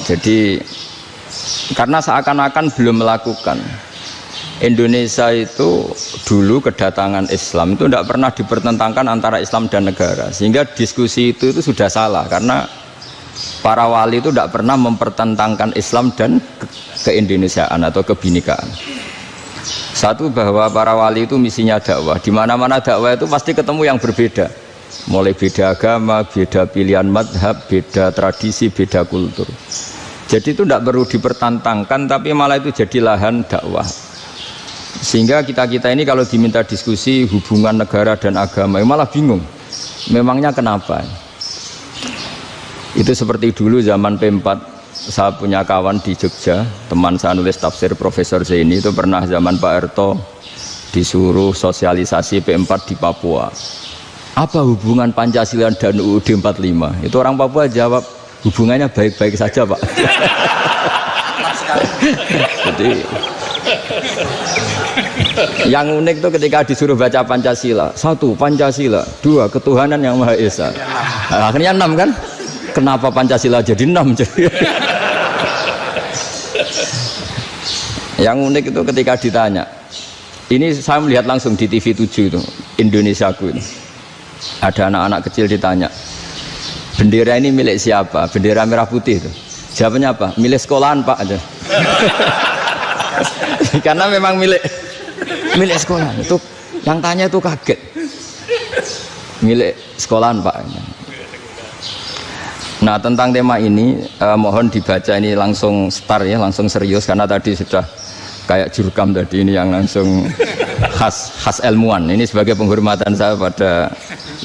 Jadi karena seakan-akan belum melakukan. Indonesia itu dulu kedatangan Islam itu tidak pernah dipertentangkan antara Islam dan negara, sehingga diskusi itu sudah salah karena para wali itu tidak pernah mempertentangkan Islam dan keindonesiaan atau kebinekaan. Satu, bahwa para wali itu misinya dakwah, di mana-mana dakwah itu pasti ketemu yang berbeda, mulai beda agama, beda pilihan madhab, beda tradisi, beda kultur. Jadi itu tidak perlu dipertentangkan, tapi malah itu jadi lahan dakwah. Sehingga kita ini kalau diminta diskusi hubungan negara dan agama malah bingung, memangnya kenapa? Itu seperti dulu zaman P4, saya punya kawan di Jogja, teman saya nulis tafsir Profesor Zaini, itu pernah zaman Pak Erto disuruh sosialisasi P4 di Papua. Apa hubungan Pancasila dan UUD 45? Itu orang Papua jawab, hubungannya baik-baik saja Pak. Jadi yang unik itu ketika disuruh baca Pancasila, 1 Pancasila, 2 ketuhanan yang Maha Esa. Nah, akhirnya 6 kan? Kenapa Pancasila jadi 6? Yang unik itu ketika ditanya, ini saya melihat langsung di TV 7 itu, Indonesiaku itu. Ada anak-anak kecil ditanya, bendera ini milik siapa? Bendera merah putih itu. Jawabannya apa? Milik sekolahan Pak aja. Karena memang milik sekolah. Itu yang tanya itu kaget. Milik sekolahan Pak. Nah, tentang tema ini mohon dibaca ini langsung start ya, langsung serius karena tadi sudah kayak jurkam tadi, ini yang langsung khas ilmuwan. Ini sebagai penghormatan saya pada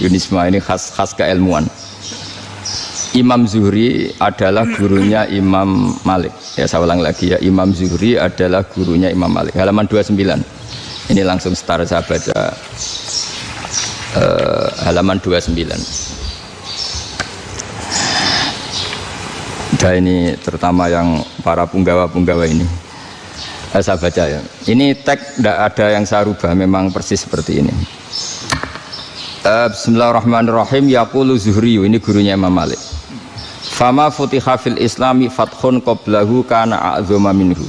Yunisma, ini khas keilmuan. Imam Zuhri adalah gurunya Imam Malik. Ya, saya ulang lagi ya, Imam Zuhri adalah gurunya Imam Malik. Halaman 29. Ini langsung start saya baca halaman 29. Dan ini terutama yang para punggawa-punggawa ini. Saya baca ya. Ini teks tidak ada yang saya rubah, memang persis seperti ini. Bismillahirrahmanirrahim. Yaqulu Zuhri, ini gurunya Imam Malik. Fama futiha fil islami fathun qablahu kana a'zama minhu.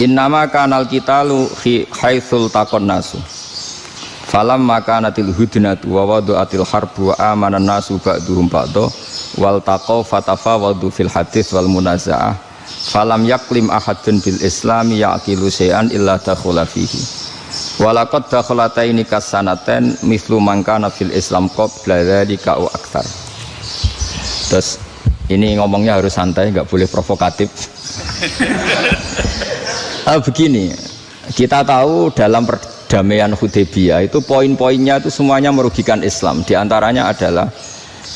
Innama kanal qitalu haitsul taqon nasu. Falam makanatil hudnatu wa wadu'atil harbu wa amana nasu ba'duhum ba'du wal taqaw fatafawadu fil hadits wal munaza'ah. Falam yaklim ahadun bil islami yaqilu syai'an illa dakhula fihi. Walaqad dakhalataini kasanaten mithlu man kana fil islam qabla dzalika au aktsar. Terus ini ngomongnya harus santai, nggak boleh provokatif. Begini, kita tahu dalam perdamaian Hudaybiyah itu poin-poinnya itu semuanya merugikan Islam. Di antaranya adalah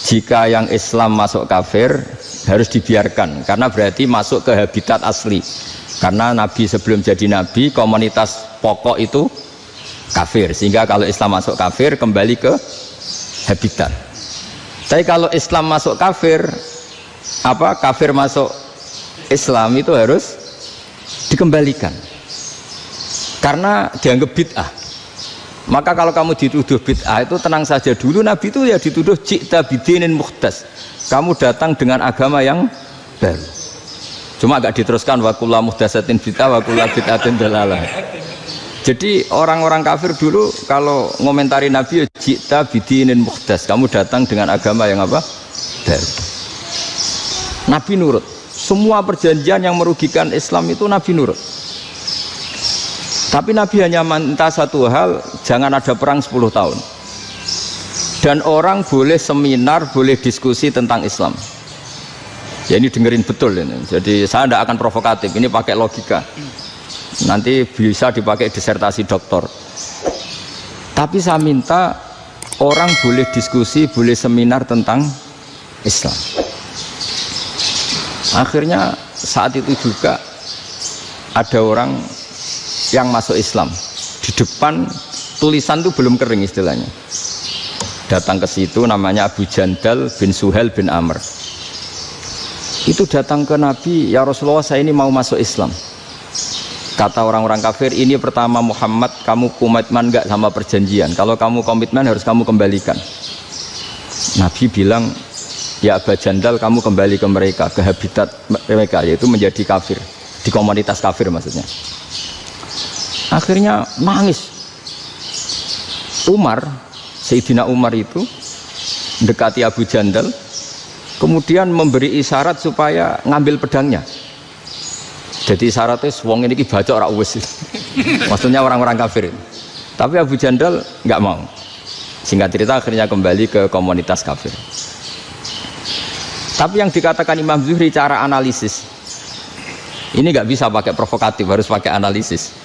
jika yang Islam masuk kafir harus dibiarkan, karena berarti masuk ke habitat asli. Karena Nabi sebelum jadi Nabi, komunitas pokok itu kafir, sehingga kalau Islam masuk kafir kembali ke habitat. Tapi kalau Islam masuk kafir, kafir masuk Islam itu harus dikembalikan karena dianggap bid'ah. Maka kalau kamu dituduh bid'ah itu tenang saja dulu, Nabi itu ya dituduh ji'ta bidinin muhdas, kamu datang dengan agama yang baru. Cuma agak diteruskan wa kullu muhdasatin bid'ah wa kullu bid'atin dalalah. Jadi orang-orang kafir dulu kalau ngomentari Nabi, ji'ta bidinin muhdas, kamu datang dengan agama yang apa? Baru. Nabi nurut. Semua perjanjian yang merugikan Islam itu Nabi nurut. Tapi Nabi hanya minta satu hal, jangan ada perang 10 tahun. Dan orang boleh seminar, boleh diskusi tentang Islam. Ya ini dengerin betul ini. Jadi saya tidak akan provokatif, ini pakai logika. Nanti bisa dipakai disertasi doktor. Tapi saya minta orang boleh diskusi, boleh seminar tentang Islam. Akhirnya saat itu juga ada orang yang masuk Islam. Di depan tulisan itu belum kering istilahnya. Datang ke situ, namanya Abu Jandal bin Suhail bin Amr. Itu datang ke Nabi, ya Rasulullah, saya ini mau masuk Islam. Kata orang-orang kafir, ini pertama Muhammad, kamu komitmen enggak sama perjanjian? Kalau kamu komitmen harus kamu kembalikan. Nabi bilang, Ya Aba Jandal, kamu kembali ke mereka, ke habitat mereka, yaitu menjadi kafir, di komunitas kafir maksudnya. Akhirnya nangis. Umar, Sayyidina Umar itu mendekati Abu Jandal, kemudian memberi isyarat supaya ngambil pedangnya. Jadi isyaratnya wong ini baca ora wis. Maksudnya orang-orang kafir. Tapi Abu Jandal nggak mau. Singkat cerita akhirnya kembali ke komunitas kafir. Tapi yang dikatakan Imam Zuhri cara analisis ini nggak bisa pakai provokatif, harus pakai analisis.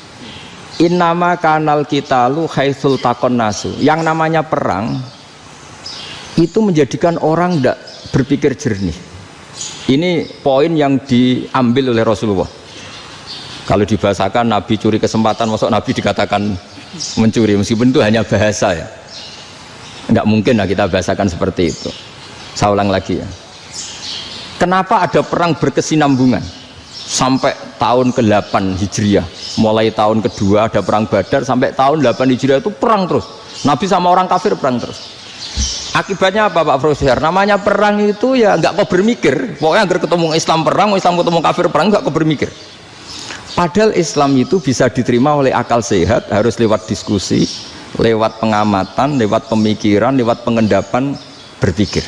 Innama kanal kitalu haitsul takon nasu. Yang namanya perang itu menjadikan orang tidak berpikir jernih. Ini poin yang diambil oleh Rasulullah. Kalau dibahasakan Nabi curi kesempatan, masuk Nabi dikatakan mencuri, meskipun itu hanya bahasa ya. Enggak mungkin lah kita bahasakan seperti itu. Saya ulang lagi ya. Kenapa ada perang berkesinambungan sampai tahun ke-8 Hijriah? Mulai tahun kedua ada perang Badar sampai tahun 8 Hijriah itu perang terus. Nabi sama orang kafir perang terus. Akibatnya apa Pak Profesor? Namanya perang itu ya nggak kau bermikir. Pokoknya agar ketemu Islam perang, Islam ketemu kafir perang, nggak kau bermikir. Padahal Islam itu bisa diterima oleh akal sehat, harus lewat diskusi, lewat pengamatan, lewat pemikiran, lewat pengendapan berpikir.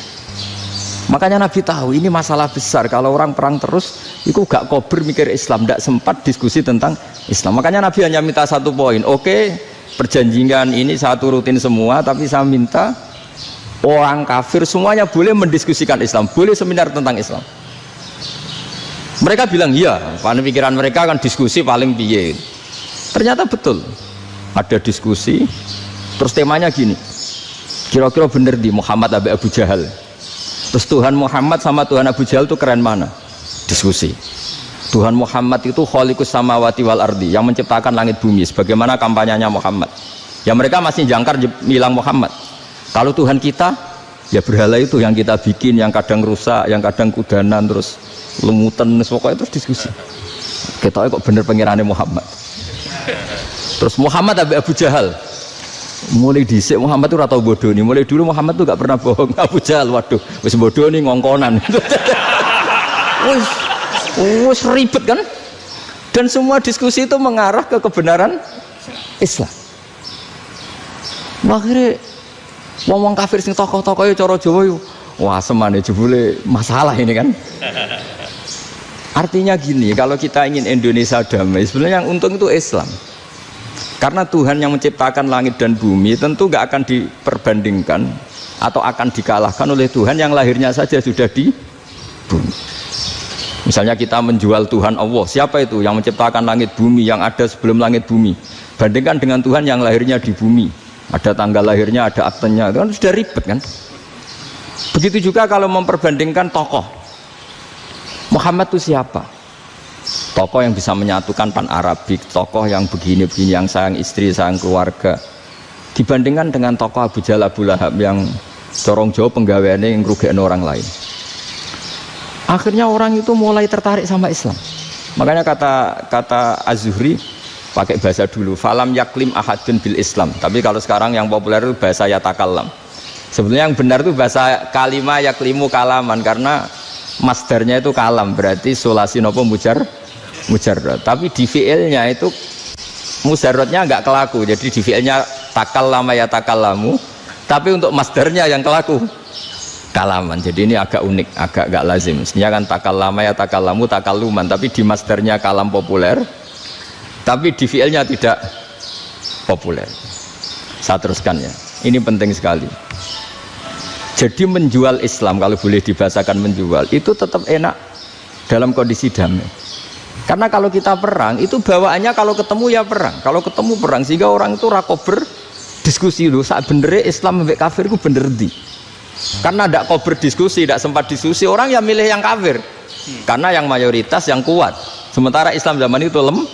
Makanya Nabi tahu ini masalah besar. Kalau orang perang terus, itu gak kober mikir Islam, tidak sempat diskusi tentang Islam. Makanya Nabi hanya minta satu poin. Oke, perjanjian ini saya turutin semua, tapi saya minta orang kafir semuanya boleh mendiskusikan Islam, boleh seminar tentang Islam. Mereka bilang iya, pada pikiran mereka kan diskusi paling piye. Ternyata betul, ada diskusi. Terus temanya gini, kira-kira bener di Muhammad Abu Jahal. Terus Tuhan Muhammad sama Tuhan Abu Jahal itu keren mana? Diskusi. Tuhan Muhammad itu khaliqus samawati wal ardi, yang menciptakan langit bumi. Sebagaimana kampanyenya Muhammad. Ya mereka masih jangkar bilang Muhammad. Kalau Tuhan kita, ya berhala itu yang kita bikin, yang kadang rusak, yang kadang kudanan, terus lemutan, pokoknya terus diskusi. Kita kok bener pengirannya Muhammad. Terus Muhammad Abu Jahal. Mulai dhisik Muhammad itu ratau bodoh nih. Mulai dulu Muhammad tuh gak pernah bohong. Abu Jahal, waduh, wis bodoh nih ngongkonan. Wis ribet kan? Dan semua diskusi itu mengarah ke kebenaran Islam. Akhirnya ngomong kafir sing tokoh-tokohnya cara Jawa yuk. Wah semane jebule masalah ini kan. Artinya gini, kalau kita ingin Indonesia damai, sebenarnya yang untung itu Islam. Karena Tuhan yang menciptakan langit dan bumi tentu gak akan diperbandingkan atau akan dikalahkan oleh Tuhan yang lahirnya saja sudah di bumi. Misalnya kita menjual Tuhan Allah, siapa itu yang menciptakan langit bumi, yang ada sebelum langit bumi, bandingkan dengan Tuhan yang lahirnya di bumi, ada tanggal lahirnya, ada aktenya, itu kan sudah ribet kan. Begitu juga kalau memperbandingkan tokoh, Muhammad itu siapa? Tokoh yang bisa menyatukan pan Arabik, tokoh yang begini-begini, yang sayang istri, sayang keluarga, dibandingkan dengan tokoh Abu Jahal, Abu Lahab yang corong jauh penggaweannya yang ngerugikan orang lain. Akhirnya orang itu mulai tertarik sama Islam. Makanya kata Az-Zuhri pakai bahasa dulu, falam yaklim ahadun bil Islam. Tapi kalau sekarang yang populer itu bahasa yatakallam. Sebenarnya yang benar itu bahasa kalimah yaklimu kalaman, karena masdarnya itu kalam, berarti sulasi nopo mujarrad. Tapi di fiilnya itu mujarradnya enggak kelaku. Jadi di fiilnya takallama ya takallamu, tapi untuk masdarnya yang kelaku kalaman. Jadi ini agak unik, agak enggak lazim. Mestinya kan takallama ya takallamu takalluman, tapi di masdarnya kalam populer, tapi di fiilnya tidak populer. Saya teruskan ya. Ini penting sekali. Jadi menjual Islam, kalau boleh dibahasakan menjual, itu tetap enak dalam kondisi damai. Karena kalau kita perang, itu bawaannya kalau ketemu ya perang. Kalau ketemu perang, sehingga orang itu rakober diskusi dulu. Saat benernya Islam sampai kafir itu bener di. Karena tidak kober diskusi, tidak sempat diskusi, orang yang milih yang kafir. Karena yang mayoritas yang kuat. Sementara Islam zaman itu lemah.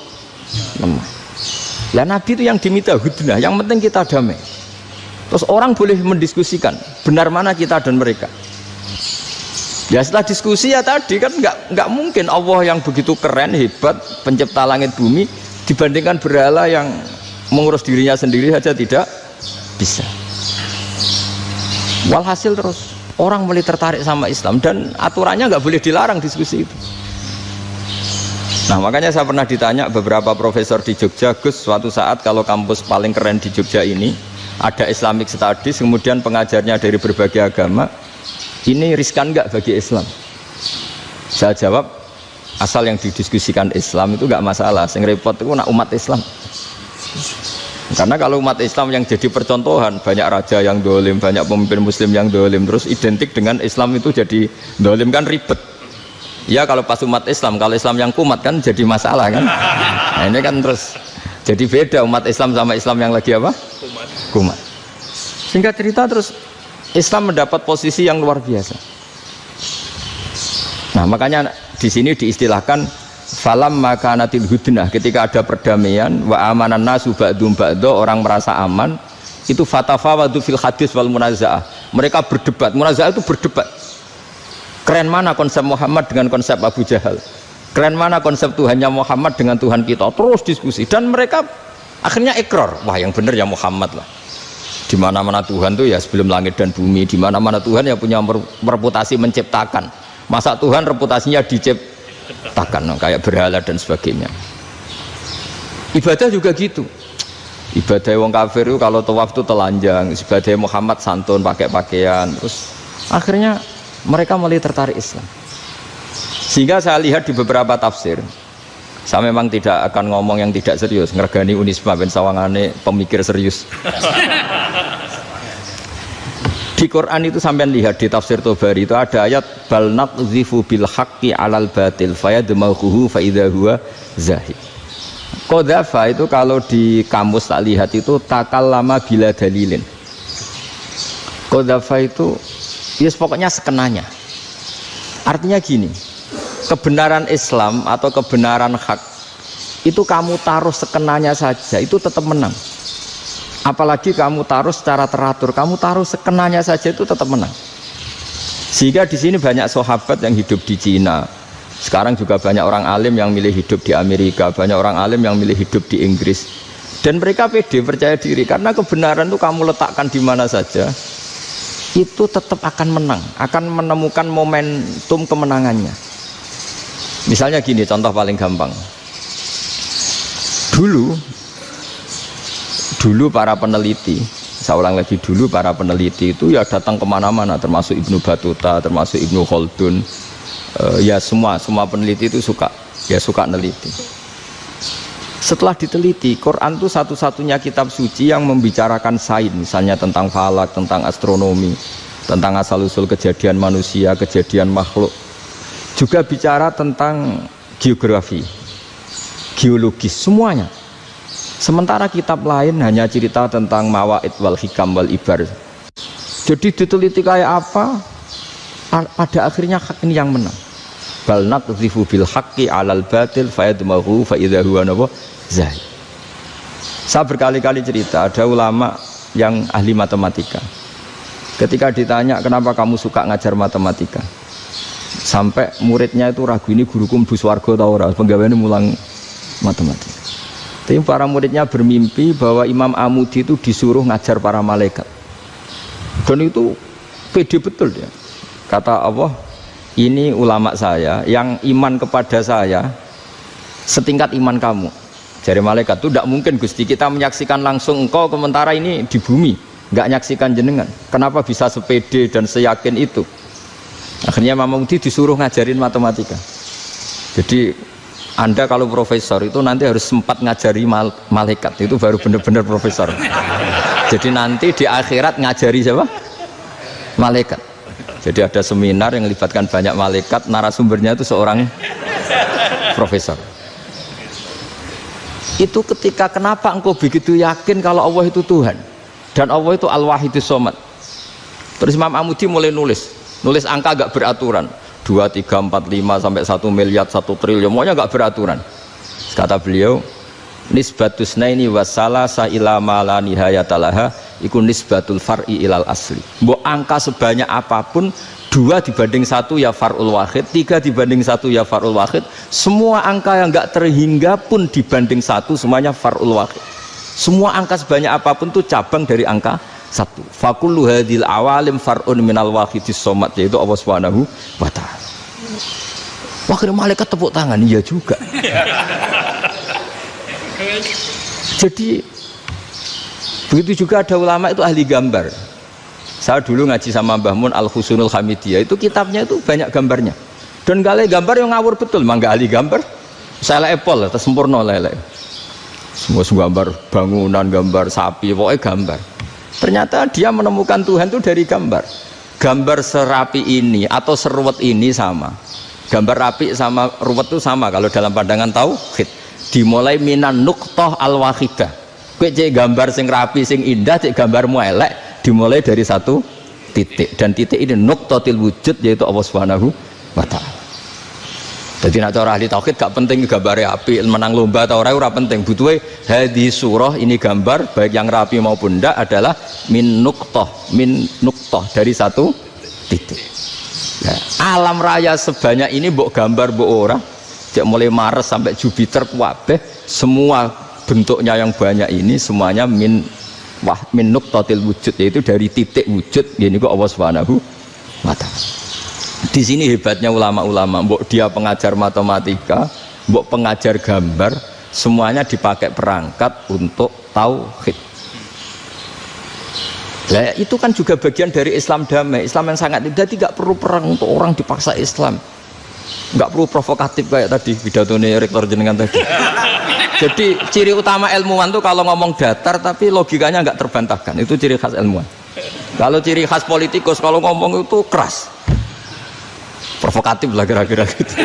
Lah Nabi itu yang diminta hudnah, yang penting kita damai. Terus orang boleh mendiskusikan benar mana kita dan mereka. Ya setelah diskusi ya tadi kan nggak mungkin Allah yang begitu keren hebat pencipta langit bumi dibandingkan berhala yang mengurus dirinya sendiri saja tidak bisa. Walhasil terus orang mulai tertarik sama Islam dan aturannya nggak boleh dilarang diskusi itu. Nah makanya saya pernah ditanya beberapa profesor di Jogja, Gus, suatu saat kalau kampus paling keren di Jogja ini ada Islamic Studies, kemudian pengajarnya dari berbagai agama, ini riskan nggak bagi Islam? Saya jawab, asal yang didiskusikan Islam itu nggak masalah, yang repot itu nak umat Islam. Karena kalau umat Islam yang jadi percontohan, banyak raja yang dolim, banyak pemimpin muslim yang dolim, terus identik dengan Islam itu jadi dolim, kan ribet. Ya kalau pas umat Islam, kalau Islam yang kumat kan jadi masalah kan. Nah ini kan terus jadi beda umat Islam sama Islam yang lagi apa? Kumat. Singkat cerita terus Islam mendapat posisi yang luar biasa. Nah makanya di sini diistilahkan falam makanatil hudnah, ketika ada perdamaian wa amanan nasu ba'dum ba'do, orang merasa aman, itu fatafawadu fil hadis wal munazaah, mereka berdebat. Munazaah itu berdebat, keren mana konsep Muhammad dengan konsep Abu Jahal, keren mana konsep Tuhannya Muhammad dengan Tuhan kita, terus diskusi. Dan mereka akhirnya ikrar, wah yang benar ya Muhammad lah, di mana-mana Tuhan tuh ya sebelum langit dan bumi, di mana-mana Tuhan ya punya reputasi menciptakan, masa Tuhan reputasinya diciptakan kayak berhala dan sebagainya. Ibadah juga gitu, ibadah wong kafir itu kalau tawaf itu telanjang, ibadah Muhammad santun pakai pakaian. Terus akhirnya mereka mulai tertarik Islam. Sehingga saya lihat di beberapa tafsir, saya memang tidak akan ngomong yang tidak serius, ngergani Unisma ben sawangane pemikir serius. Di Quran itu sampean lihat di tafsir Tobari itu ada ayat bal naqzifu bil haqqi 'alal batil fayadmaghuhu fa idza huwa zahid. Qadzafa itu kalau di kamus tak lihat itu takallama bila dalilin. Qadzafa itu ya pokoknya sekenanya. Artinya gini, kebenaran Islam atau kebenaran hak itu kamu taruh sekenanya saja itu tetap menang. Apalagi kamu taruh secara teratur, kamu taruh sekenanya saja itu tetap menang. Sehingga di sini banyak sahabat yang hidup di Cina. Sekarang juga banyak orang alim yang milih hidup di Amerika, banyak orang alim yang milih hidup di Inggris. Dan mereka pede, percaya diri, karena kebenaran itu kamu letakkan di mana saja, itu tetap akan menang, akan menemukan momentum kemenangannya. Misalnya gini, contoh paling gampang. Dulu para peneliti, saya ulang lagi, dulu para peneliti itu ya datang kemana-mana, termasuk Ibnu Battuta, termasuk Ibnu Khaldun, ya semua peneliti itu suka neliti. Setelah diteliti, Quran itu satu-satunya kitab suci yang membicarakan sains, misalnya tentang falak, tentang astronomi, tentang asal-usul kejadian manusia, kejadian makhluk, juga bicara tentang geografi, geologis, semuanya. Sementara kitab lain hanya cerita tentang mawaid wal hikam wal ibar. Jadi diteliti kayak apa, pada akhirnya hak ini yang menang. Bal naqzifu bil haqqi 'alal batil fayadmaghu fa idza huwa zahid. Saya berkali-kali cerita, ada ulama yang ahli matematika. Ketika ditanya kenapa kamu suka ngajar matematika, sampai muridnya itu ragu, ini guruku mlebu swarga ta ora, penggaweane mulang matematika. Tapi para muridnya bermimpi bahwa Imam Amudi itu disuruh ngajar para malaikat. Dan itu pede betul dia. Kata Allah, ini ulama saya yang iman kepada saya setingkat iman kamu. Jadi malaikat itu tidak mungkin Gusti, kita menyaksikan langsung engkau, sementara ini di bumi nggak nyaksikan jenengan. Kenapa bisa sepede dan seyakin itu? Akhirnya Imam Amudi disuruh ngajarin matematika. Jadi Anda kalau profesor itu nanti harus sempat ngajari malaikat, itu baru benar-benar profesor. Jadi nanti di akhirat ngajari siapa? Malaikat. Jadi ada seminar yang melibatkan banyak malaikat, narasumbernya itu seorang profesor. Itu ketika kenapa engkau begitu yakin kalau Allah itu Tuhan dan Allah itu Al-Wahidus Shomad. Terus Imam Amudi mulai nulis angka agak beraturan, 2, 3, 4, 5 sampai 1 miliar, 1 triliun, semuanya enggak beraturan. Kata beliau, nisbatus naini wasalasa ila ma la nihayatalaha iku nisbatul far'i ilal asli. Mbok angka sebanyak apapun, 2 dibanding 1 ya far'ul wahid, 3 dibanding 1 ya far'ul wahid. Semua angka yang enggak terhingga pun dibanding 1 semuanya far'ul wahid. Semua angka sebanyak apapun itu cabang dari angka satu. Fakullu hadil awalim far'un minal wahidis somad, yaitu Allah Subhanahu wa ta'ala. Akhirnya malaikat tepuk tangan, iya juga. Jadi begitu juga ada ulama itu ahli gambar. Saya dulu ngaji sama Mbah Mun Al-Husunul Hamidiyah, itu kitabnya itu banyak gambarnya. Dan kali gambar yang ngawur betul, mangga ahli gambar. Saya epol, terus sempurna lele. Semua gambar bangunan, gambar sapi, pokoknya gambar. Ternyata dia menemukan Tuhan itu dari gambar. Gambar serapi ini atau seruwet ini sama. Gambar rapi sama ruwet itu sama kalau dalam pandangan tauhid. Dimulai minan nuqtah al-wahidah. Kowe cek gambar sing rapi, sing indah, cek gambarmu elek, dimulai dari satu titik. Dan titik ini nuqtatil wujud, yaitu Allah Subhanahu wa ta'ala. Jadi nak cara ahli tauhid gak penting gambare api, menang lomba atau ora penting. Butuhe hadis surah ini gambar baik yang rapi maupun ndak adalah min nuqtah dari satu titik. Ya, alam raya sebanyak ini mbok gambar mbok ora, cek mulai Mars sampai Jupiter kabeh semua bentuknya yang banyak ini semuanya min nuqtatil wujud, yaitu dari titik wujud. Gini kok Allah Subhanahu wa ta'ala. Di sini hebatnya ulama-ulama, mbok dia pengajar matematika, mbok pengajar gambar, semuanya dipakai perangkat untuk tauhid. Nah, itu kan juga bagian dari Islam damai, Islam yang sangat tidak perlu perang untuk orang dipaksa Islam, nggak perlu provokatif kayak tadi pidatone rektor jenengan tadi. Jadi ciri utama ilmuwan tuh kalau ngomong datar tapi logikanya nggak terbantahkan, itu ciri khas ilmuwan. Kalau ciri khas politikus kalau ngomong itu keras, provokatif lah kira-kira gitu.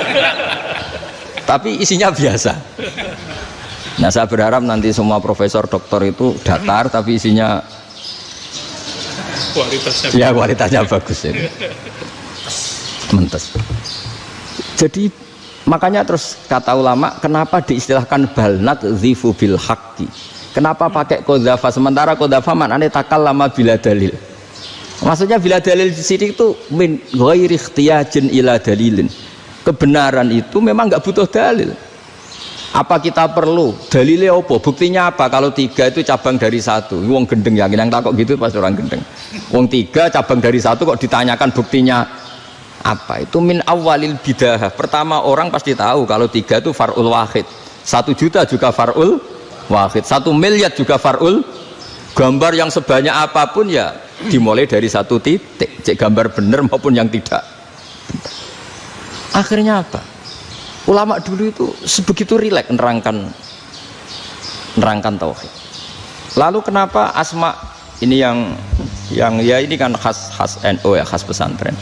Tapi isinya biasa. Nah, saya berharap nanti semua profesor doktor itu datar tapi isinya kualitasnya bagus ya. Mentes. Jadi makanya terus kata ulama, kenapa diistilahkan balnat zifu bil haqqi? Kenapa pakai qadzafa sementara qadzafa maknanya takallama bila dalil? Maksudnya bila dalil di sini itu min ghairi ikhtiyajin ila dalilin. Kebenaran itu memang nggak butuh dalil. Apa kita perlu dalilnya apa? Buktinya apa? Kalau tiga itu cabang dari satu. Wong gendeng yakin yang takut gitu pas orang gendeng. Wong tiga cabang dari satu kok ditanyakan buktinya apa? Itu min awalil bidah. Pertama orang pasti tahu kalau tiga itu far'ul wahid. 1 juta juga far'ul wahid. 1 miliar juga far'ul. Gambar yang sebanyak apapun ya dimulai dari satu titik, cek gambar benar maupun yang tidak. Akhirnya apa? Ulama dulu itu sebegitu rileks nerangkan tauhid. Lalu kenapa asma ini yang ya ini kan khas NU ya, khas pesantren.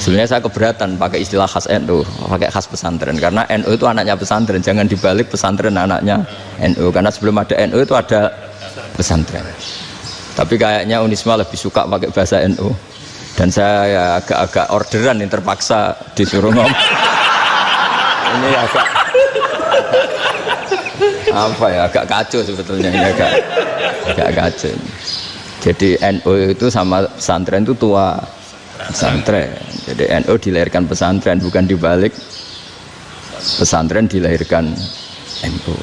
Sebenarnya saya keberatan pakai istilah khas NU, pakai khas pesantren karena NU itu anaknya pesantren, jangan dibalik pesantren anaknya NU, karena sebelum ada NU itu ada pesantren. Tapi kayaknya Unisma lebih suka pakai bahasa NU dan saya ya agak-agak orderan yang terpaksa disuruh ngomong. Ini agak apa ya, agak kacau sebetulnya ini, agak kacau. Jadi NU itu sama pesantren itu tua pesantren. Jadi NU dilahirkan pesantren, bukan dibalik pesantren dilahirkan NU.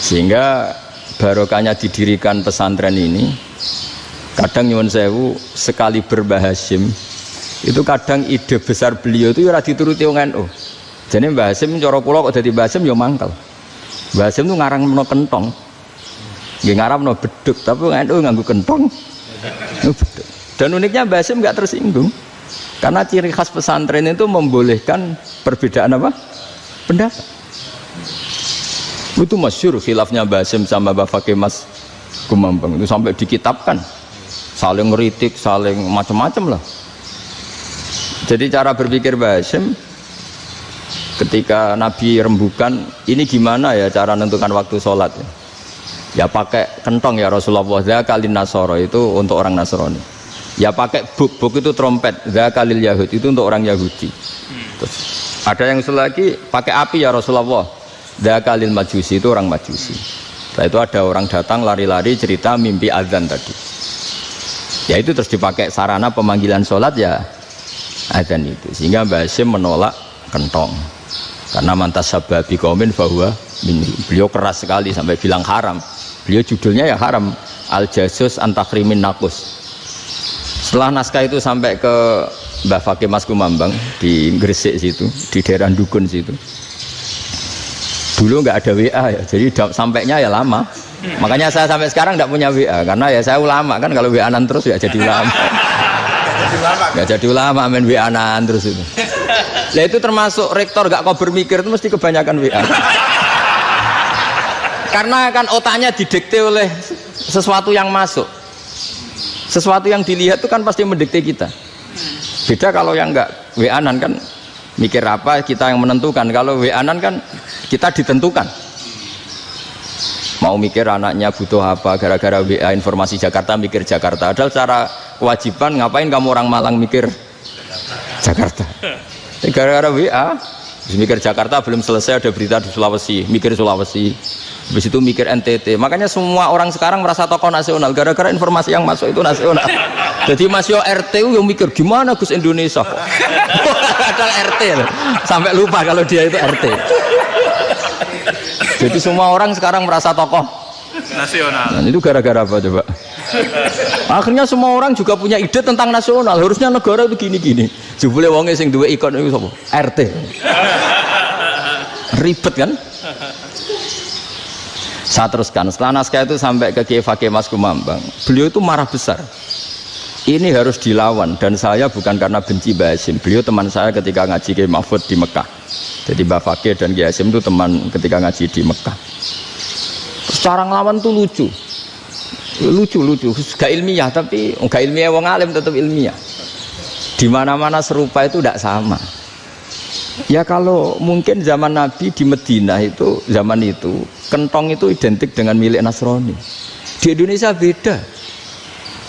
Sehingga barokahnya didirikan pesantren ini, kadang nyuwun sewu sekali Mbah Hasyim itu kadang ide besar beliau itu ora dituruti wong NU. Jadi Mbah Hasyim cara kula kok dadi Mbah Hasyim ya mangkel. Mbah Hasyim itu ngarangno kentong. Nggih ngaramno beduk, tapi wong NU nganggo kentong. Beduk. Dan uniknya Mbah Hasyim enggak tersinggung. Karena ciri khas pesantren itu membolehkan perbedaan apa? Pendapat. Itu masyhur khilafnya Mbah Hasyim sama Mbah Fakih Mas Gumambang itu sampai dikitabkan. Saling ngeritik, saling macam-macam lah. Jadi cara berpikir Mbah Hasyim ketika Nabi rembukan, ini gimana ya cara menentukan waktu sholat ya? Ya pakai kentong ya Rasulullah, zakalin nasoro itu untuk orang Nasrani. Ya pakai buk itu trompet, zakalil Yahud itu untuk orang Yahudi. Terus ada yang lagi pakai api ya Rasulullah, zakalil Majusi itu orang Majusi. Setelah itu ada orang datang lari-lari cerita mimpi azan tadi. Ya itu terus dipakai sarana pemanggilan sholat ya azan itu. Sehingga Mbah Hasyim menolak kentong. Karena mantas sababi kaumin bahwa beliau keras sekali sampai bilang haram. Beliau judulnya ya haram. Al-Jasus Antakrimin Nakus. Setelah naskah itu sampai ke Mbah Fakih Mas Kumambang di Gresik situ, di daerah Dukun situ. Dulu nggak ada WA ya, jadi sampainya ya lama. Makanya saya sampai sekarang nggak punya WA, karena ya saya ulama kan, kalau WA-an terus ya jadi ulama. Nggak jadi ulama, main WA-an terus itu. Nah itu termasuk rektor nggak kau bermikir itu mesti kebanyakan WA. Karena kan otaknya didikte oleh sesuatu yang masuk, sesuatu yang dilihat itu kan pasti mendikte kita. Beda kalau yang nggak WA-an kan mikir apa kita yang menentukan. Kalau WA-an kan kita ditentukan. Mau mikir anaknya butuh apa, gara-gara WA informasi Jakarta mikir Jakarta. Padahal secara kewajiban ngapain kamu orang Malang mikir Jakarta? Gara-gara WA mikir Jakarta, belum selesai ada berita di Sulawesi, mikir Sulawesi. Habis itu mikir NTT. Makanya semua orang sekarang merasa tokoh nasional gara-gara informasi yang masuk itu nasional. Jadi Mas Yo RT yang mikir gimana Gus Indonesia kok. Padahal RT loh. Sampai lupa kalau dia itu RT. Jadi semua orang sekarang merasa tokoh nasional. Nah, itu gara-gara apa coba? Akhirnya semua orang juga punya ide tentang nasional. Harusnya negara itu gini-gini. Jebule wonge sing duwe ikon itu sapa? RT. Ribet kan? Saya teruskan. Setelah naskah itu sampai ke Kiai Fakih Mas Kumambang. Beliau itu marah besar. Ini harus dilawan, dan saya bukan karena benci Mbah Hasyim. Beliau teman saya ketika ngaji Kiai Mahfud di Mekah. Jadi Mbah Fakih dan Kiai Hasyim itu teman ketika ngaji di Mekah. Secara ngelawan tuh lucu, gak ilmiah, tapi gak ilmiah wong alim tetap ilmiah. Di mana-mana serupa itu tidak sama. Ya kalau mungkin zaman Nabi di Madinah itu, zaman itu kentong itu identik dengan milik Nasrani. Di Indonesia beda.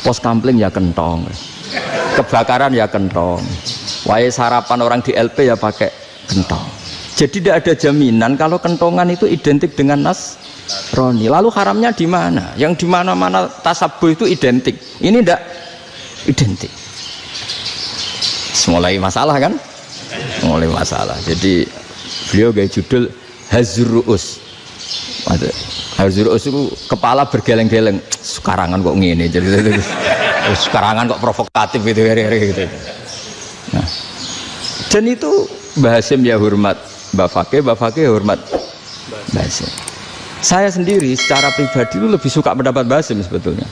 Pos kampling ya kentong, kebakaran ya kentong, wae sarapan orang di LP ya pakai kentong. Jadi tidak ada jaminan kalau kentongan itu identik dengan Nasrani. Lalu haramnya di mana? Yang di mana-mana tasabuh itu identik. Ini tidak identik. Mulai masalah kan? Mulai masalah. Jadi beliau gaya judul Hazruus. Hazruus itu kepala bergeleng-geleng. Sekarangan kok ngene, jadi sekarangan kok provokatif gitu, gitu. Nah, dan itu Mbah Hasyim ya hormat Mbah Fakih hormat Mbah Hasyim. Saya sendiri secara pribadi itu lebih suka pendapat Mbah Hasyim sebetulnya.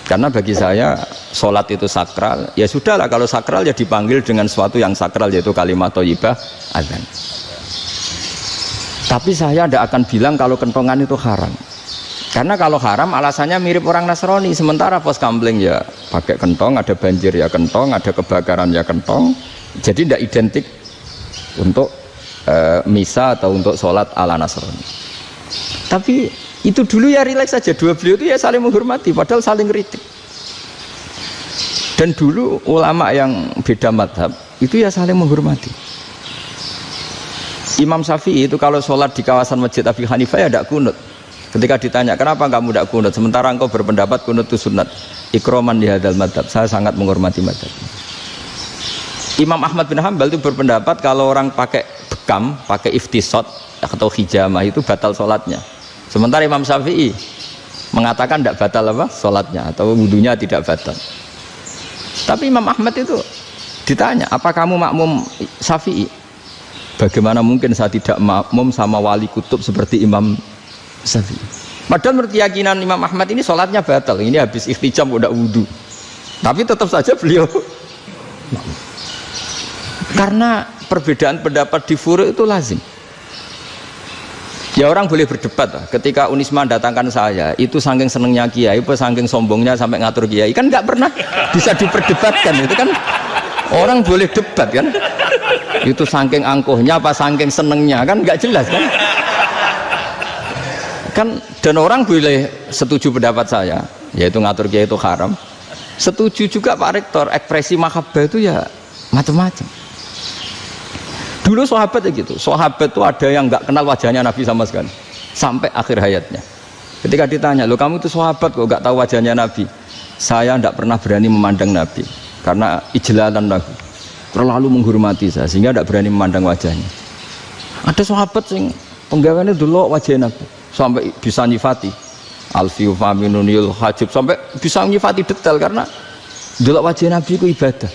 Karena bagi saya sholat itu sakral, ya sudahlah kalau sakral ya dipanggil dengan sesuatu yang sakral yaitu kalimat thayyibah azan. Tapi saya tidak akan bilang kalau kentongan itu haram. Karena kalau haram alasannya mirip orang Nasrani. Sementara pos kampling ya pakai kentong, ada banjir ya kentong, ada kebakaran ya kentong. Jadi tidak identik untuk misa atau untuk sholat ala Nasrani. Tapi itu dulu ya rileks saja. Dua beliau itu ya saling menghormati, padahal saling kritik. Dan dulu ulama yang beda madhab itu ya saling menghormati. Imam Syafi'i itu kalau sholat di kawasan Masjid Abi Hanifah ya tidak kunut. Ketika ditanya kenapa kamu tidak kunut, sementara engkau berpendapat kunut itu sunat, ikroman di hadal madhab, saya sangat menghormati madhab. Imam Ahmad bin Hanbal itu berpendapat kalau orang pakai bekam, pakai iftisot atau hijamah itu batal sholatnya. Sementara Imam Syafi'i mengatakan tidak batal apa sholatnya atau wudunya tidak batal. Tapi Imam Ahmad itu ditanya, apa kamu makmum Syafi'i? Bagaimana mungkin saya tidak makmum sama wali kutub seperti Imam Syafi'i? Padahal menurut keyakinan Imam Ahmad ini sholatnya batal. Ini habis ikhtijam udah wudu. Tapi tetap saja beliau. Karena perbedaan pendapat di furu' itu lazim. Ya orang boleh berdebat lah. Ketika Unisma datangkan saya, itu saking senengnya kiai, apa saking sombongnya sampai ngatur kiai, kan nggak pernah bisa diperdebatkan. Itu kan orang boleh debat kan? Itu saking angkuhnya apa saking senengnya kan nggak jelas kan? Kan dan orang boleh setuju pendapat saya, yaitu ngatur kiai itu haram. Setuju juga Pak Rektor, ekspresi mahabbah itu ya macam-macam. Dulu sahabat ya gitu, sahabat itu ada yang nggak kenal wajahnya Nabi sama sekali sampai akhir hayatnya. Ketika ditanya, lo kamu itu sahabat kok nggak tahu wajahnya Nabi? Saya tidak pernah berani memandang Nabi karena ijlalan Nabi, terlalu menghormati saya sehingga tidak berani memandang wajahnya. Ada sahabat yang penggawaannya dulu wajah Nabi sampai bisa nyifati. Alfiu faminun yul hajib sampai bisa nyifati detail karena delok wajah Nabi itu ibadah.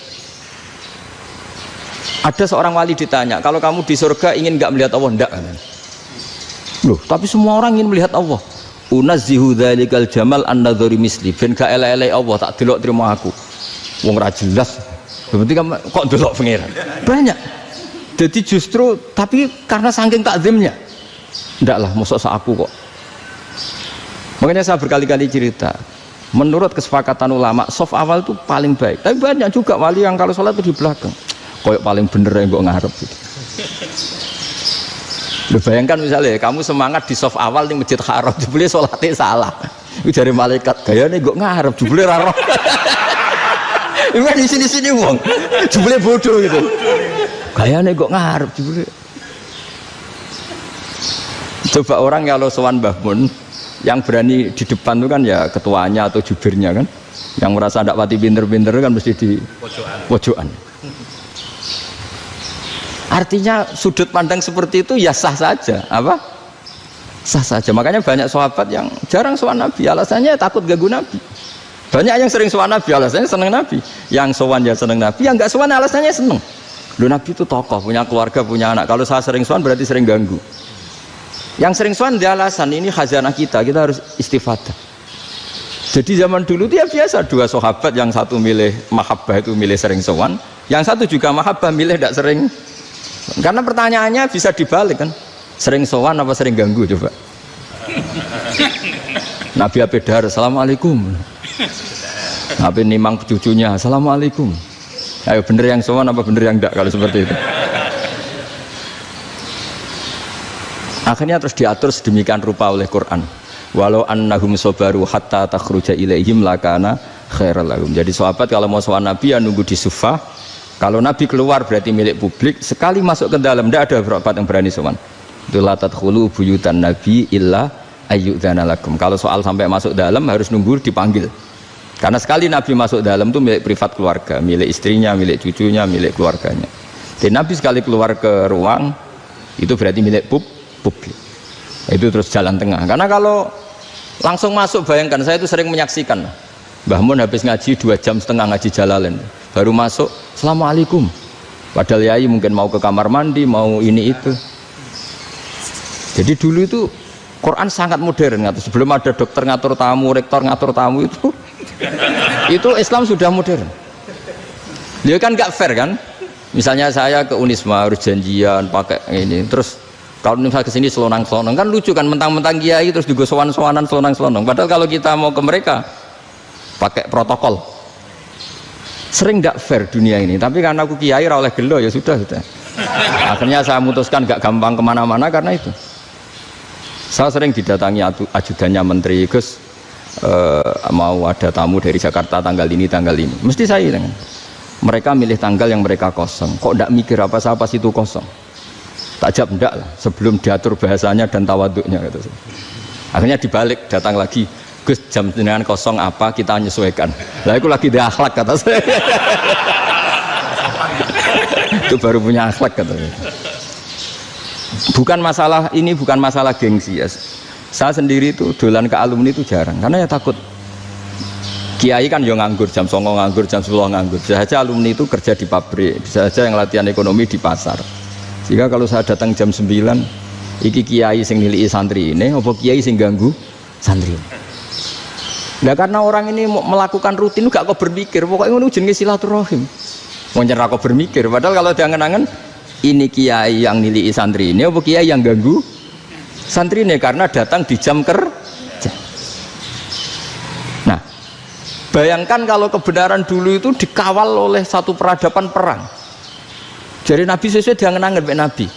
Ada seorang wali ditanya, kalau kamu di surga ingin nggak melihat Allah? Enggak. Loh, tapi semua orang ingin melihat Allah. Unazzihu dzalikal jamal an-nadhari misli ben gak elek-elek Allah tak delok terima aku. Wong ra jelas. Berarti kok delok pangeran. Banyak. Jadi justru tapi karena saking takzimnya. Enggak lah, mosok sak aku kok. Makanya saya berkali-kali cerita, menurut kesepakatan ulama, soft awal itu paling baik. Tapi banyak juga wali yang kalau sholat itu di belakang. Koyok paling bener yang gue ngarep gitu. Lu bayangkan misalnya kamu semangat di soft awal di masjid haram, jebule sholatnya salah. Itu dari malaikat, gayanya gue ngarep, jebule raro. Ini di sini-sini wong, jebule bodoh gitu. Gayanya gue ngarep, jebule. Coba orang kalau sowan Mbah Mun, yang berani di depan itu kan ya ketuanya atau jubirnya kan, yang merasa tidak pati pinter-pinter kan mesti di pojokan. Artinya sudut pandang seperti itu ya sah saja, apa? Sah saja. Makanya banyak sahabat yang jarang sowan Nabi, alasannya takut ganggu Nabi. Banyak yang sering sowan Nabi, alasannya seneng Nabi. Yang sowan ya seneng Nabi, yang nggak sowan alasannya seneng. Loh, Nabi itu tokoh, punya keluarga, punya anak. Kalau saya sering sowan berarti sering ganggu. Yang sering sowan dia alasan ini khazanah kita harus istifadah. Jadi zaman dulu dia biasa dua sahabat, yang satu milih mahabbah itu milih sering sowan, yang satu juga mahabbah milih tidak sering. Karena pertanyaannya bisa dibalik kan, sering sowan apa sering ganggu coba. Nabi Abedar, assalamualaikum. Nabi nimang cucunya, assalamualaikum. Ayo bener yang sowan apa bener yang enggak kalau seperti itu. Akhirnya terus diatur sedemikian rupa oleh Quran. Walau annahum sabaru hatta takhruja ilaihim lakana khairal lahum. Jadi sahabat kalau mau sowan Nabi ya nunggu di Sufah. Kalau Nabi keluar berarti milik publik. Sekali masuk ke dalam tidak ada sahabat yang berani sowan. Itu la tadkhulu buyutan Nabi illa ayyudzana lakum. Kalau soal sampai masuk dalam harus nunggu dipanggil. Karena sekali Nabi masuk dalam itu milik privat keluarga, milik istrinya, milik cucunya, milik keluarganya. Dan Nabi sekali keluar ke ruang itu berarti milik publik. Itu terus jalan tengah. Karena kalau langsung masuk, bayangkan saya itu sering menyaksikan Mbah Mun habis ngaji 2,5 jam ngaji Jalalain, baru masuk assalamualaikum, padahal yai mungkin mau ke kamar mandi, mau ini itu. Jadi dulu itu Quran sangat modern, sebelum ada dokter ngatur tamu, rektor ngatur tamu itu Islam sudah modern. Dia kan gak fair kan, misalnya saya ke Unisma harus janjian pakai ini, terus kalau misalnya kesini selonang-selonang kan lucu kan, mentang-mentang kiai terus juga sowan-sowanan selonang-selonang. Padahal kalau kita mau ke mereka pakai protokol, sering gak fair dunia ini. Tapi karena aku kiai oleh gelo ya sudah. Akhirnya saya memutuskan gak gampang kemana-mana karena itu. Saya sering didatangi ajudannya menteri, Gus mau ada tamu dari Jakarta tanggal ini, mesti saya dengan mereka milih tanggal yang mereka kosong. Kok gak mikir apa saya pas itu kosong? Tak jawab enggak lah, sebelum diatur bahasanya dan tawaduknya gitu. Akhirnya dibalik, datang lagi, Gus jam jenengan kosong apa kita menyesuaikan. Lah itu lagi di akhlak kata saya. Itu baru punya akhlak katanya. Bukan masalah ini, bukan masalah gengsi ya. Saya sendiri itu dolan ke alumni itu jarang, karena ya takut. Kiai kan yang nganggur, jam 9 nganggur, jam 10 nganggur. Bisa saja alumni itu kerja di pabrik, bisa saja yang latihan ekonomi di pasar. Jika kalau saya datang jam 9, iki kiai sing nilai santri ini, apa kiai sing ganggu santri? Nah karena orang ini melakukan rutin, gak kok berpikir, pokoknya ini jenenge silaturahim. Mau nyerah kok berpikir, padahal kalau diangen-angen, ini kiai yang nilai santri ini, apa kiai yang ganggu santri ini karena datang di jam kerja. Nah, bayangkan kalau kebenaran dulu itu dikawal oleh satu peradaban perang. Jadi Nabi sesuai diangen-angen Nabi.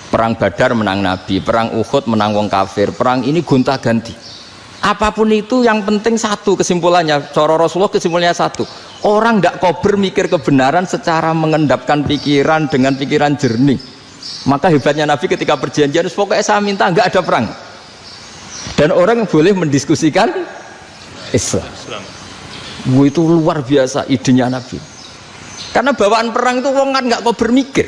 Perang Badar menang Nabi, perang Uhud menang wong kafir, perang ini gonta-ganti. Apapun itu yang penting satu kesimpulannya, cara Rasulullah kesimpulannya satu. Orang tidak kober mikir kebenaran secara mengendapkan pikiran dengan pikiran jernih. Maka hebatnya Nabi ketika perjanjian, pokoknya saya minta nggak ada perang. Dan orang boleh mendiskusikan Islam. Itu luar biasa idenya Nabi. Karena bawaan perang itu wong kan nggak kok bermikir.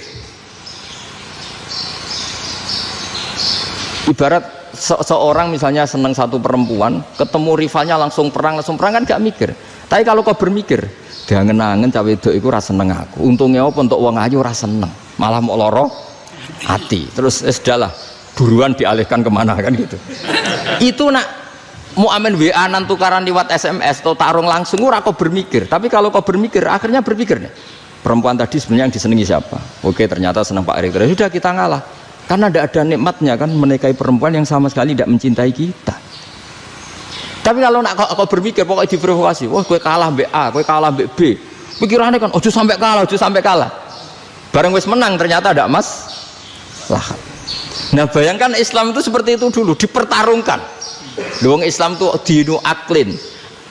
Ibarat seorang misalnya seneng satu perempuan, ketemu rivalnya langsung perang kan gak mikir. Tapi kalau kau bermikir, dia ngenangen cawe wedok iku ora seneng aku. Untungnya apa untuk wong ayu ora seneng, malah mau loro hati. Terus sudahlah, buruan dialihkan kemana kan gitu. Itu nak mau amen WA nan tukaran lewat SMS atau tarung langsung ora kau bermikir. Tapi kalau kau bermikir, akhirnya berpikir nih. Perempuan tadi sebenarnya yang disenangi siapa? Oke, ternyata senang Pak Erick. Sudah kita ngalah. Karena tidak ada nikmatnya kan menikahi perempuan yang sama sekali tidak mencintai kita. Tapi kalau nak kau berpikir pokoknya diprovokasi, wah gue kalah mbak A, gue kalah mbak B. Pikirannya kan, ojo sampai kalah. Bareng wis menang ternyata ada lah. Nah bayangkan Islam itu seperti itu dulu, dipertarungkan. Luang Islam itu dinu aklin,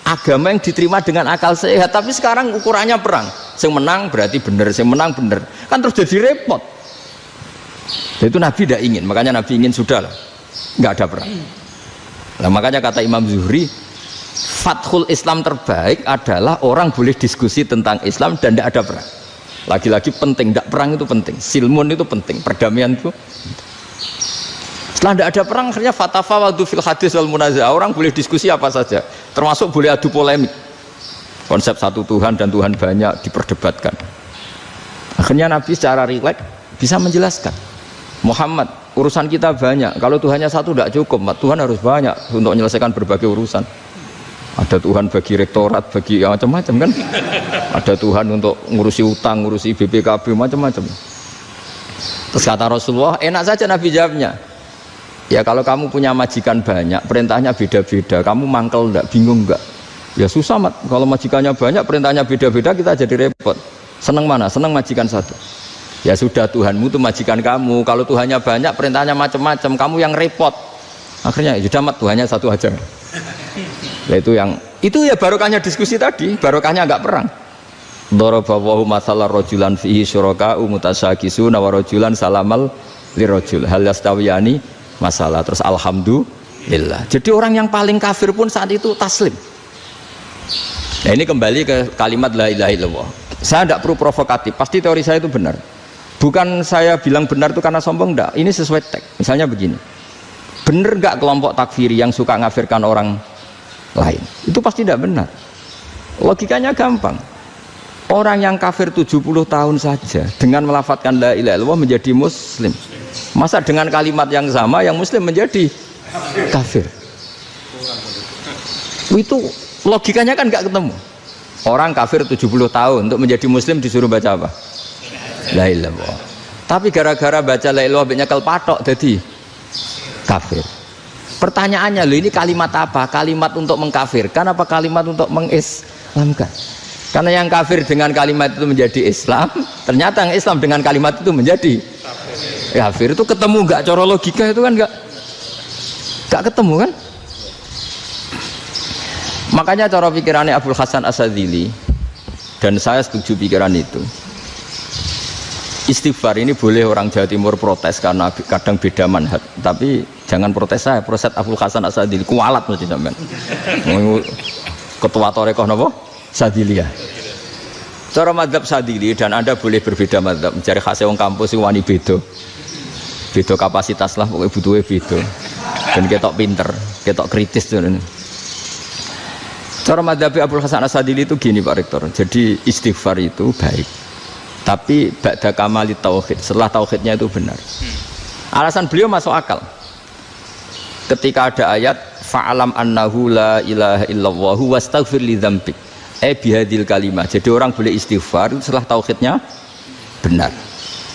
agama yang diterima dengan akal sehat. Tapi sekarang ukurannya perang. Yang menang berarti benar, yang menang benar. Kan terus jadi repot. Dan itu Nabi tidak ingin, makanya Nabi ingin sudah lah, nggak ada perang. Nah makanya kata Imam Zuhri, fathul Islam terbaik adalah orang boleh diskusi tentang Islam dan tidak ada perang. Lagi-lagi penting, tidak perang itu penting, silmun itu penting, perdamaian itu. Setelah tidak ada perang, akhirnya fatafawadu fil hadis wal munazah, orang boleh diskusi apa saja, termasuk boleh adu polemik. Konsep satu Tuhan dan Tuhan banyak diperdebatkan. Akhirnya Nabi secara rileks bisa menjelaskan, Muhammad, urusan kita banyak. Kalau Tuhannya satu tidak cukup, Tuhan harus banyak untuk menyelesaikan berbagai urusan. Ada Tuhan bagi rektorat, bagi ya, macam-macam kan. Ada Tuhan untuk ngurusi utang, ngurusi BPKB, macam-macam. Terus kata Rasulullah, enak saja Nabi jawabnya. Ya kalau kamu punya majikan banyak, perintahnya beda-beda, kamu mangkel enggak, bingung enggak? Ya susah mat, kalau majikannya banyak, perintahnya beda-beda, kita jadi repot. Seneng mana? Seneng majikan satu. Ya sudah, Tuhanmu itu majikan kamu. Kalau Tuhannya banyak, perintahnya macam-macam, kamu yang repot. Akhirnya ya sudah mat, Tuhannya satu aja. Nah, itu ya barokahnya diskusi tadi, barokahnya enggak perang. Daraballahu mathalan rajulan fihi syuraka'u mutasyakisuna wa rajulan salamal lirajul hal yastawiyani masalah. Terus alhamdulillah. Jadi orang yang paling kafir pun saat itu taslim. Nah ini kembali ke kalimat la ilaha illallah. Saya tidak perlu provokatif, pasti teori saya itu benar. Bukan saya bilang benar itu karena sombong, enggak. Ini sesuai teks. Misalnya begini, benar enggak kelompok takfiri yang suka ngafirkan orang lain? Itu pasti tidak benar. Logikanya gampang. Orang yang kafir 70 tahun saja dengan melafadzkan la ilaha illallah menjadi muslim. Masa dengan kalimat yang sama yang muslim menjadi kafir? Itu logikanya kan enggak ketemu. Orang kafir 70 tahun untuk menjadi muslim disuruh baca apa? La ilaha illallah. Tapi gara-gara baca la ilaha illallah nyekel patok jadi kafir. Pertanyaannya, loh ini kalimat apa? Kalimat untuk mengkafirkan apa kalimat untuk mengislamkan? Karena yang kafir dengan kalimat itu menjadi Islam, ternyata yang Islam dengan kalimat itu menjadi kafir. Itu ketemu nggak? Cara logika itu kan nggak ketemu kan? Makanya cara pikirannya Abdul Hasan As-Sadzili, dan saya setuju pikiran itu. Istighfar ini boleh orang Jawa Timur protes karena kadang beda manhaj, tapi jangan protes saya, protes Abdul Hasan As-Sadzili, kualat mesti sampean. Ketua Torekoh napa? Sadziliyah. Cara madzhab Sadzili, dan Anda boleh berbeda madzhab, mencari khasnya wong kampus sing wani beda. Beda kapasitas lah, pokoknya butuhnya beda. Dan ketok pinter, ketok kritis tuh. Cara madzhab Abdul Hasan As-Sadzili itu gini Pak Rektor. Jadi istighfar itu baik, tapi ba'da kamali tauhid, setelah tauhidnya itu benar. Alasan beliau masuk akal. Ketika ada ayat fa'alam annahu la ilaha illallah wastaghfir li dzambik. Bihadil kalimah. Jadi orang boleh istighfar setelah tauhidnya benar.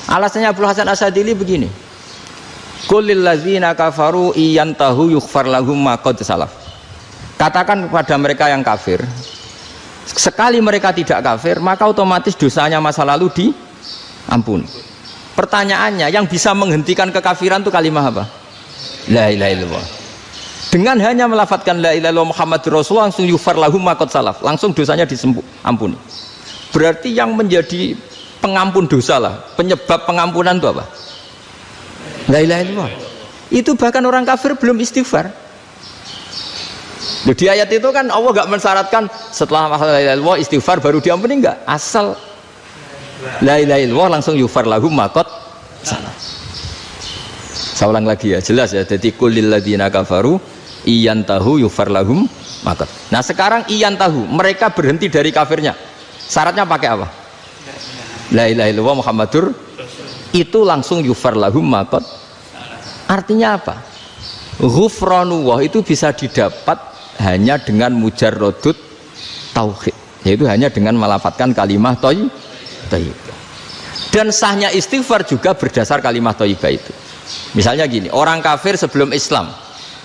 Alasannya Abdul Hasan As-Sadzili begini. Qul lil ladzina kafaru iyantahu yughfar lahum ma qad salaf. Katakan kepada mereka yang kafir, sekali mereka tidak kafir, maka otomatis dosanya masa lalu diampuni. Pertanyaannya, yang bisa menghentikan kekafiran itu kalimat apa? La ilaha illallah. Dengan hanya melafadzkan la ilaha illallah Muhammadur Rasulullah, langsung yughfar lahum ma qad salaf, langsung dosanya diampuni. Berarti yang menjadi pengampun dosa lah, penyebab pengampunan itu apa? La ilaha illallah. Itu bahkan orang kafir belum istighfar. Di ayat itu kan Allah gak mensyaratkan setelah la ilaha illallah istighfar baru diampuni, enggak. Asal la ilaha illallah langsung yughfar lahum ma qad salaf. Saya ulang lagi ya, jelas ya. Jadi kulil ladzina kafaru iyantahu yufar lahum maqad. Nah sekarang iyantahu, mereka berhenti dari kafirnya. Syaratnya pakai apa? La ilaha illallah Muhammadur, itu langsung yufar lahum maqad. Artinya apa? Ghufranullah itu bisa didapat hanya dengan mujarrodut tauhid, yaitu hanya dengan melafadzkan kalimah thayyibah. Dan sahnya istighfar juga berdasar kalimah thayyibah itu. Misalnya gini, orang kafir sebelum Islam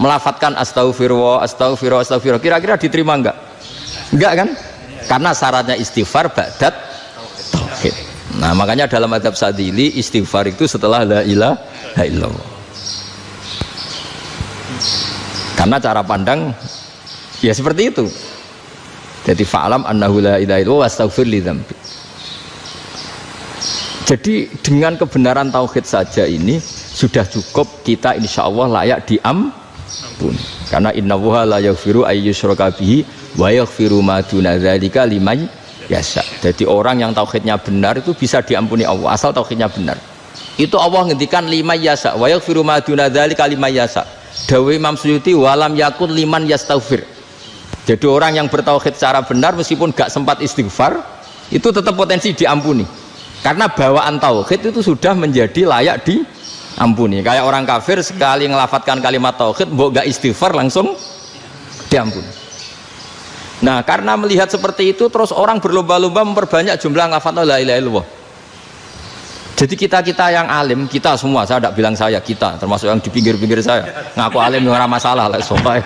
melafadzkan astaghfirullah, astaghfirullah, astaghfirullah, kira-kira diterima enggak? Enggak kan? Karena syaratnya istighfar ba'dat tauhid. Nah makanya dalam adab Sadili istighfar itu setelah la ilaha illallah. Karena cara pandang ya seperti itu. Jadi fa'lam annahu la ilaha illallah wastaghfir li dzambi. Jadi dengan kebenaran tauhid saja ini sudah cukup kita insya Allah layak diampuni. Karena innallaha la yaghfiru ayyusyraka bihi wa yaghfiru ma duna dzalika liman yasha. Jadi orang yang tauhidnya benar itu bisa diampuni Allah asal tauhidnya benar. Itu Allah ngendikan liman yasha wa yaghfiru ma duna dzalika liman yasha. Dawe Imam Suyuti walam yakun liman yastaghfir. Jadi orang yang bertauhid secara benar meskipun gak sempat istighfar itu tetap potensi diampuni. Karena bawaan tauhid itu sudah menjadi layak diampuni. Kayak orang kafir sekali ngelafatkan kalimat tauhid mbok gak istighfar langsung diampuni. Nah karena melihat seperti itu terus orang berlomba-lomba memperbanyak jumlah ngelafatkan la ilaha illallah. Jadi kita yang alim, kita semua, saya tidak bilang saya, kita termasuk yang di pinggir-pinggir saya ngaku alim nggak masalah lah soalnya.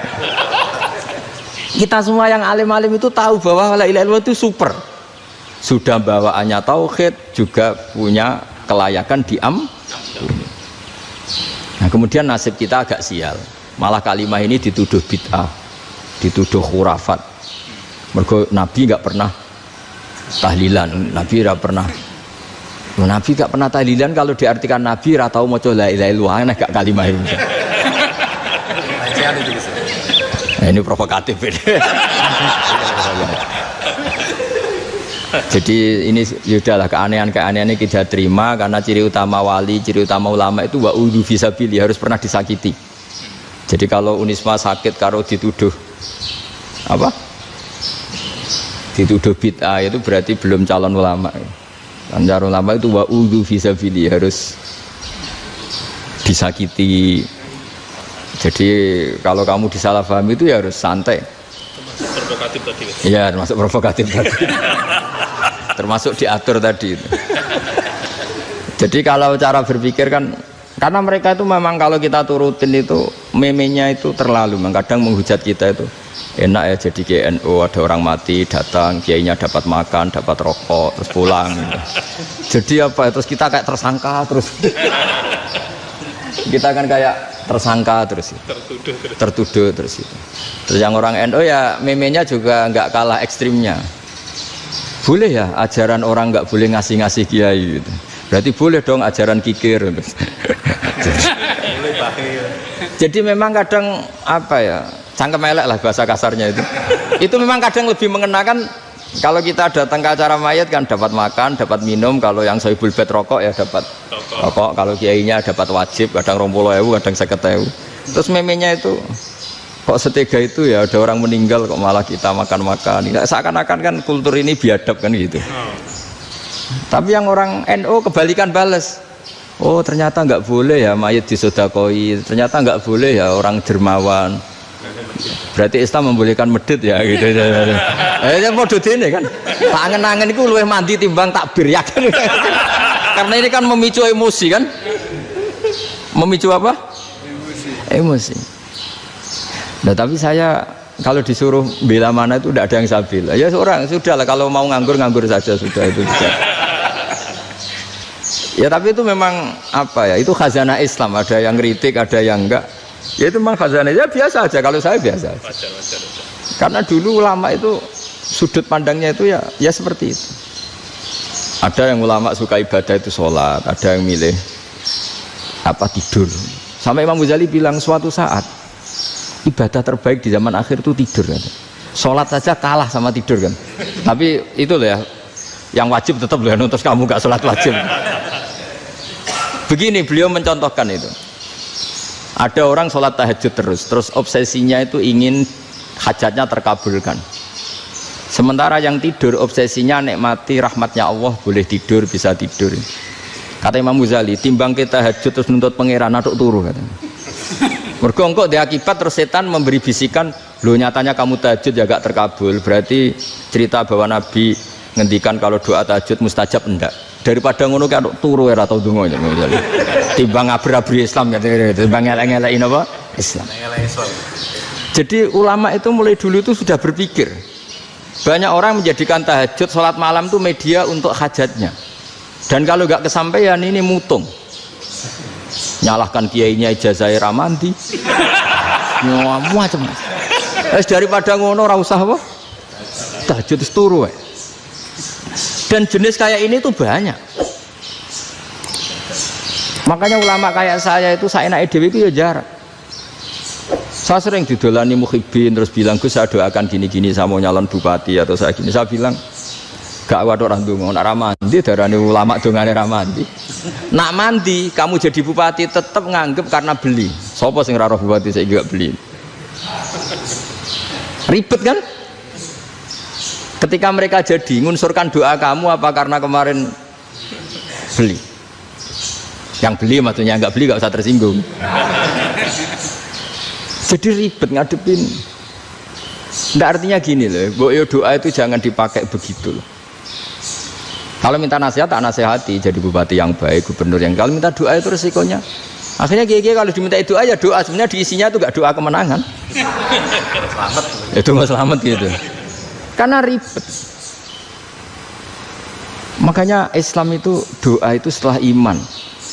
Kita semua yang alim-alim itu tahu bahwa la ilaha illallah itu super. Sudah bawaannya tauhid, juga punya kelayakan diampuni. Nah kemudian nasib kita agak sial, malah kalimah ini dituduh bid'ah, dituduh khurafat. Mergo Nabi nggak pernah tahlilan, Nabi nggak pernah. Nabi nggak pernah tahlilan, kalau diartikan Nabi ratau maca la ilaha illallah, enak gak kalimah ini. Nah, ini provokatif ini. Jadi ini sudahlah keanehan-keanehan ini kita terima karena ciri utama wali, ciri utama ulama itu wa'udhu fisabili, harus pernah disakiti. Jadi kalau Unisma sakit kalau dituduh apa? Dituduh bid'ah itu berarti belum calon ulama. Calon ulama itu wa'udhu fisabili, harus disakiti. Jadi kalau kamu disalahpahami itu ya harus santai. Provokatif tadi. Iya, termasuk provokatif tadi. Termasuk diatur tadi itu. Jadi kalau cara berpikir kan, karena mereka itu memang kalau kita turutin itu memenya itu terlalu, kadang menghujat kita itu enak ya jadi GNU, ada orang mati datang, kiainya dapat makan, dapat rokok, terus pulang gitu. Jadi apa, terus kita kayak tersangka terus. Kita kan kayak tersangka terus, tertuduh terus itu. Terus yang orang NU ya memenya juga nggak kalah ekstrimnya. Boleh ya ajaran orang nggak boleh ngasih-ngasih kiai gitu. Berarti boleh dong ajaran kikir. Jadi memang kadang apa ya, cangkem elek lah bahasa kasarnya itu. Itu memang kadang lebih mengenakan. Kalau kita datang ke acara mayat kan dapat makan, dapat minum. Kalau yang sohibul bed rokok ya dapat rokok. Kalau kiainya dapat wajib, kadang 20.000, kadang 50.000. Terus memenya itu kok setega itu ya, ada orang meninggal kok malah kita makan-makan. Seakan-akan kan kultur ini biadab kan gitu. Tapi yang orang NU kebalikan bales. Oh ternyata nggak boleh ya mayat disodakoi, ternyata nggak boleh ya orang dermawan. Berarti Islam membolehkan medit ya gitu. Modus ini kan. Tak angen-angen itu luwih mandi timbang takbir ya kan. Karena ini kan memicu emosi kan. Memicu apa? Emosi. Nah tapi saya kalau disuruh bela mana itu tidak ada yang saya bela. Ya seorang sudah lah, kalau mau nganggur saja sudah itu bisa. Ya tapi itu memang apa ya, itu khazanah Islam, ada yang kritik ada yang enggak. Ya itu memang khazanah, ya biasa aja kalau saya biasa aja. Karena dulu ulama itu sudut pandangnya itu ya seperti itu. Ada yang ulama suka ibadah itu sholat, ada yang milih apa tidur. Sampai Imam Ghazali bilang suatu saat ibadah terbaik di zaman akhir itu tidur kan. Sholat saja kalah sama tidur kan. Tapi itu loh ya, yang wajib tetap loh, terus kamu gak sholat wajib. Begini beliau mencontohkan itu. Ada orang sholat tahajud terus obsesinya itu ingin hajatnya terkabulkan. Sementara yang tidur obsesinya nikmati rahmatnya Allah, boleh tidur, bisa tidur. Kata Imam Ghazali, timbang kita tahajud terus nuntut pangeran aduk turu katanya. Mergo engko di akibat terus setan memberi bisikan, "Loh nyatanya kamu tahajud ya gak terkabul." Berarti cerita bahwa Nabi ngendikan kalau doa tahajud mustajab enggak. Daripada ngono ki aduk turu ora tau ndonga. Timbang ngabri-abri Islam timbang ngelek-ngelekin apa? Islam. Jadi ulama itu mulai dulu itu sudah berpikir. Banyak orang menjadikan tahajud, sholat malam itu media untuk hajatnya. Dan kalau nggak kesampaian ini mutung. Nyalahkan kiainya ijazah ramandi. Macam. Daripada ngono ora usah apa? Tahajud turu. Dan jenis kayak ini tuh banyak. Makanya ulama kayak saya itu seenake dhewe itu ya jarak. Saya sering didolani mukhibin terus bilang, "Gus, saya doakan gini-gini, saya mau nyalon bupati atau saya gini." Saya bilang, "Gak waduh orang dongo, nak ramandi darani ulama dongane ramandi." Nak mandi kamu jadi bupati tetap nganggep karena beli. Sopo sing ora bupati saya juga beli. Ribet kan? Ketika mereka jadi ngunsurkan doa kamu apa karena kemarin beli? Yang beli maksudnya, nggak beli nggak usah tersinggung. Jadi ribet ngadepin. Nggak, artinya gini loh, doa itu jangan dipakai begitu loh. Kalau minta nasihat tak nasihati, jadi bupati yang baik, gubernur yang. Kalau minta doa itu resikonya. Akhirnya kiai kalau diminta doa ya doa, sebenarnya diisinya itu nggak doa kemenangan. Selamat. Itu nggak selamat gitu. Karena ribet. Makanya Islam itu doa itu setelah iman.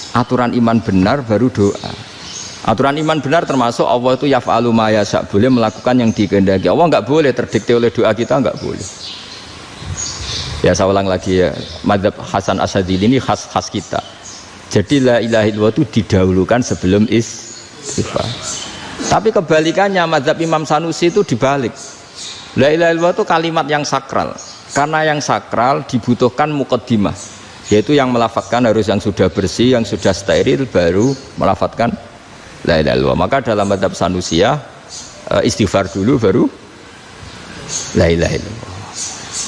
Aturan iman benar baru doa. Aturan iman benar termasuk Allah itu yaf'alu ma yasha, boleh melakukan yang dikehendaki. Allah nggak boleh terdikte oleh doa kita, nggak boleh. Ya saya ulang lagi ya, madzhab Hasan Asyadzili ini khas kita. Jadi la ilaha illallah itu didahulukan sebelum istighfar. Tapi kebalikannya madzhab Imam Sanusi itu dibalik. La ilaha illallah itu kalimat yang sakral. Karena yang sakral dibutuhkan muqaddimah, yaitu yang melafadzkan harus yang sudah bersih, yang sudah steril baru melafadzkan la ilaha illallah. Maka dalam madzhab Sanusiyah istighfar dulu baru la ilaha illallah.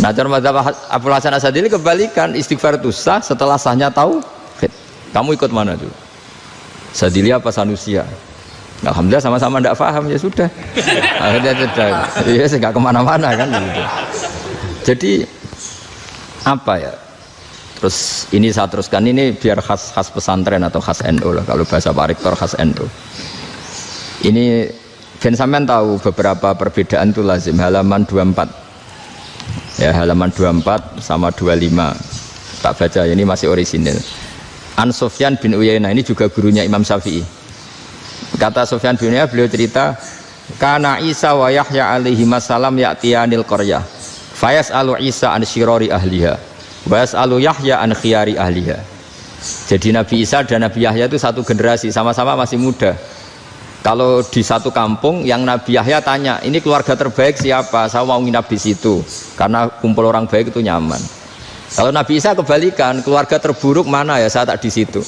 Nah, dalam madzhab Abul Hasan Asyadzili kebalikan, istighfar itu sah setelah sahnya tauhid. Kamu ikut mana tuh? Asyadzili apa Sanusiyah? Alhamdulillah sama-sama tidak paham, ya sudah. Akhirnya sudah, ya nggak kemana-mana kan gitu. Jadi apa ya? Terus ini saya teruskan, ini biar khas pesantren atau khas NU lah, kalau bahasa Pak Rektor khas NU. Ini Ben sampean tahu beberapa perbedaan itu lazim, halaman 24. Ya, halaman 24 sama 25. Tak baca, ini masih orisinil. An Sufyan bin Uyainah, ini juga gurunya Imam Syafi'i. Kata Sufyan bin Uyainah, beliau cerita, kana Isa wa Yahya alaihi masalam ya'tiyanil qaryah fayas'alu Isa an syirari ahliha wa yas'alu Yahya an khiyari ahliha. Jadi Nabi Isa dan Nabi Yahya itu satu generasi, sama-sama masih muda. Kalau di satu kampung yang Nabi Yahya tanya, ini keluarga terbaik siapa? Saya mau nginap di situ karena kumpul orang baik itu nyaman. Kalau Nabi Isa kebalikan, keluarga terburuk mana ya, saya tak di situ.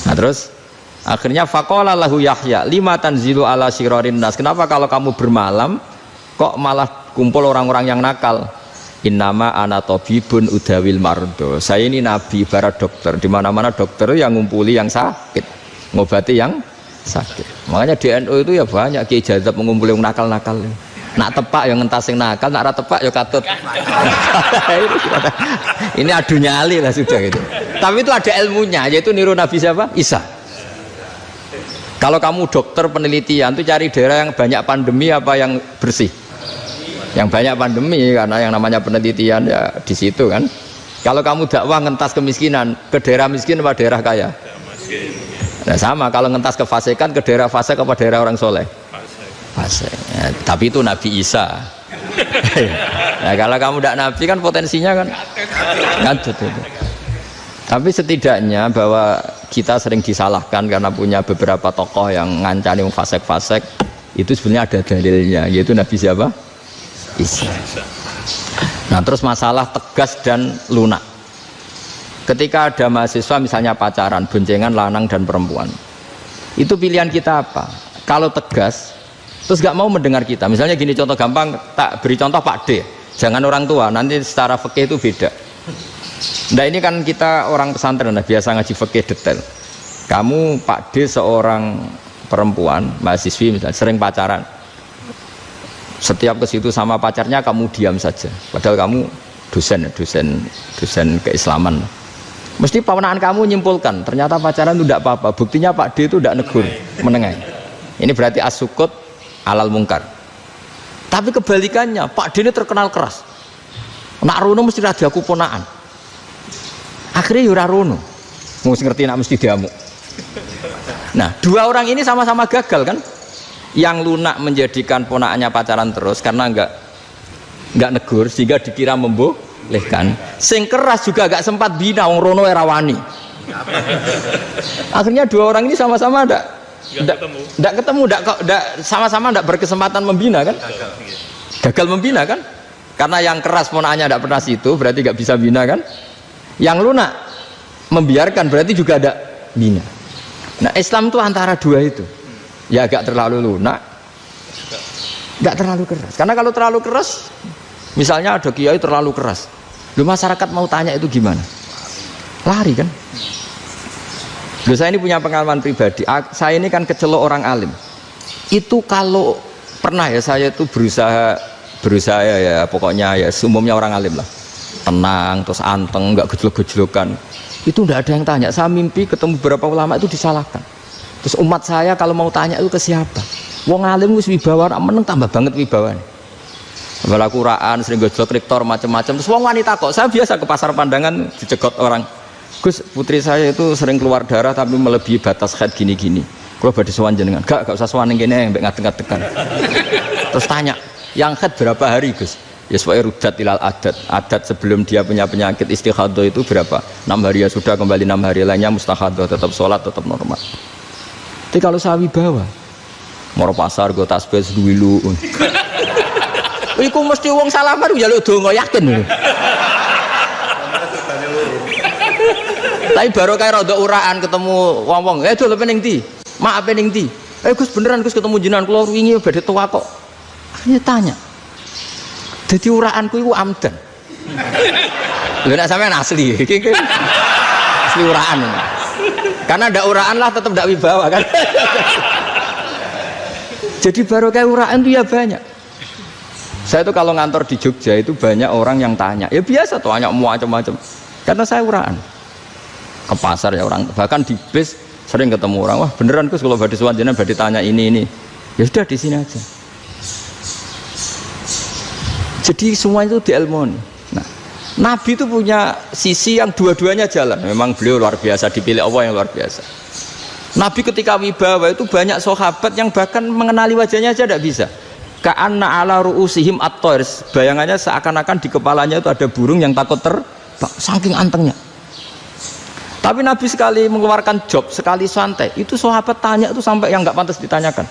Nah terus akhirnya faqala lahu Yahya lima tanzilu ala syirarin nas, kenapa kalau kamu bermalam kok malah kumpul orang-orang yang nakal? Innama ana tabibun udawil mardo, saya ini nabi ibarat dokter, di mana-mana dokter yang ngumpuli yang sakit, ngobati yang sakit. Makanya di NU itu ya banyak Kiai Jazab mengumpuli yang nakal-nakal. Nak tepak yang ngentas yang nakal, nak tepak ya katut. Ini adu nyali lah sudah gitu. Tapi itu ada ilmunya, yaitu niru Nabi siapa? Isa. Kalau kamu dokter penelitian itu cari daerah yang banyak pandemi apa yang bersih? Yang banyak pandemi, karena yang namanya penelitian ya di situ kan. Kalau kamu dakwah ngentas kemiskinan, ke daerah miskin apa daerah kaya? Nah sama, kalau ngentas kefasikan ke daerah fasik apa daerah orang soleh? Fasik. Ya, tapi itu Nabi Isa. Nah kalau kamu tidak Nabi kan potensinya kan ngadut itu. Tapi setidaknya bahwa kita sering disalahkan karena punya beberapa tokoh yang ngancani fasik-fasik, itu sebenarnya ada dalilnya, yaitu Nabi siapa? Isa. Nah terus masalah tegas dan lunak. Ketika ada mahasiswa misalnya pacaran, boncengan lanang dan perempuan, Itu pilihan kita apa? Kalau tegas, terus gak mau mendengar kita. Misalnya gini contoh gampang, tak beri contoh Pak D. Jangan orang tua, nanti secara fikih itu beda. Nah ini kan kita orang pesantren, nah, biasa ngaji fikih detail. Kamu Pak D seorang perempuan, mahasiswi misalnya, sering pacaran. Setiap ke situ sama pacarnya kamu diam saja. Padahal kamu dosen keislaman. Mesti pamanaan kamu nyimpulkan, ternyata pacaran itu tidak apa-apa. Buktinya Pak D itu tidak negur, menengah. Ini berarti as-sukut alal mungkar. Tapi kebalikannya, Pak D ini terkenal keras. Nak rono mesti rada aku ponaan. Akhirnya yura rono. Mesti ngerti nak mesti diamuk. Nah, dua orang ini sama-sama gagal kan? Yang lunak menjadikan ponaannya pacaran terus karena enggak negur sehingga dikira membolehkan. Sing keras juga gak sempat bina wong rono era wani. Akhirnya dua orang ini sama-sama enggak ketemu, sama-sama enggak berkesempatan membina kan? Gagal membina kan? Karena yang keras ponaannya enggak pernah situ, berarti enggak bisa bina kan? Yang lunak membiarkan berarti juga ada bina. Nah, Islam itu antara dua itu. Ya agak terlalu lunak, enggak terlalu keras. Karena kalau terlalu keras, misalnya ada kiai terlalu keras, lu masyarakat mau tanya itu gimana? Lari kan? Lu saya ini punya pengalaman pribadi. Saya ini kan kecelok orang alim. Itu kalau pernah ya saya itu berusaha ya pokoknya ya umumnya orang alim lah. Tenang, terus anteng, enggak gejlok-gejlokan. Itu enggak ada yang tanya. Saya mimpi ketemu beberapa ulama itu disalahkan. Terus umat saya kalau mau tanya itu ke siapa? Wong alim wis wibawa, meneng tambah banget wibawane. Bala Quran sering gojlok rektor macam-macam. Terus wong wanita kok, saya biasa ke pasar pandangan dicegot orang. Gus, putri saya itu sering keluar darah tapi melebihi batas haid gini-gini. Kalau badhe sowan jenengan, gak usah sowan ning kene mbek ngadeg-ngadegan. Terus tanya, yang haid berapa hari, Gus? Ya supaya rudat ilal adat sebelum dia punya penyakit istihadah itu berapa? 6 hari ya sudah, kembali 6 hari lainnya mustahadah, tetap sholat, tetap normal. Tapi kalau saya wibawa mau pasar gue tasbih seduwilu iku mesti wong salaman njaluk donga yakin tapi baru kayak rada uraan ketemu wong-wong dol pening ndi maaf pening ndi Gus beneran Gus ketemu jenengan kula wingi badhe tuwa kok akhirnya tanya dadi uraanku iku amdan lha nek sampean asli asli uraan karena ada uraan lah tetap tidak wibawa kan. Jadi baru kayak uraan itu ya banyak. Saya itu kalau ngantor di Jogja itu banyak orang yang tanya. Ya biasa tuh tanya macam-macam. Karena saya uraan. Ke pasar ya orang, bahkan di bis sering ketemu orang. Wah beneran Gus kalau badhe sowan jenengan badhe tanya ini. Ya sudah di sini aja. Jadi semua itu diilmoni. Nabi itu punya sisi yang dua-duanya jalan. Memang beliau luar biasa, dipilih Allah yang luar biasa. Nabi ketika wibawa itu banyak sahabat yang bahkan mengenali wajahnya aja tidak bisa. Ka'anna ala ru'usihim at-thair. Bayangannya seakan-akan di kepalanya itu ada burung yang takut terbang, saking antengnya. Tapi Nabi sekali mengeluarkan job, sekali santai, itu sahabat tanya itu sampai yang nggak pantas ditanyakan.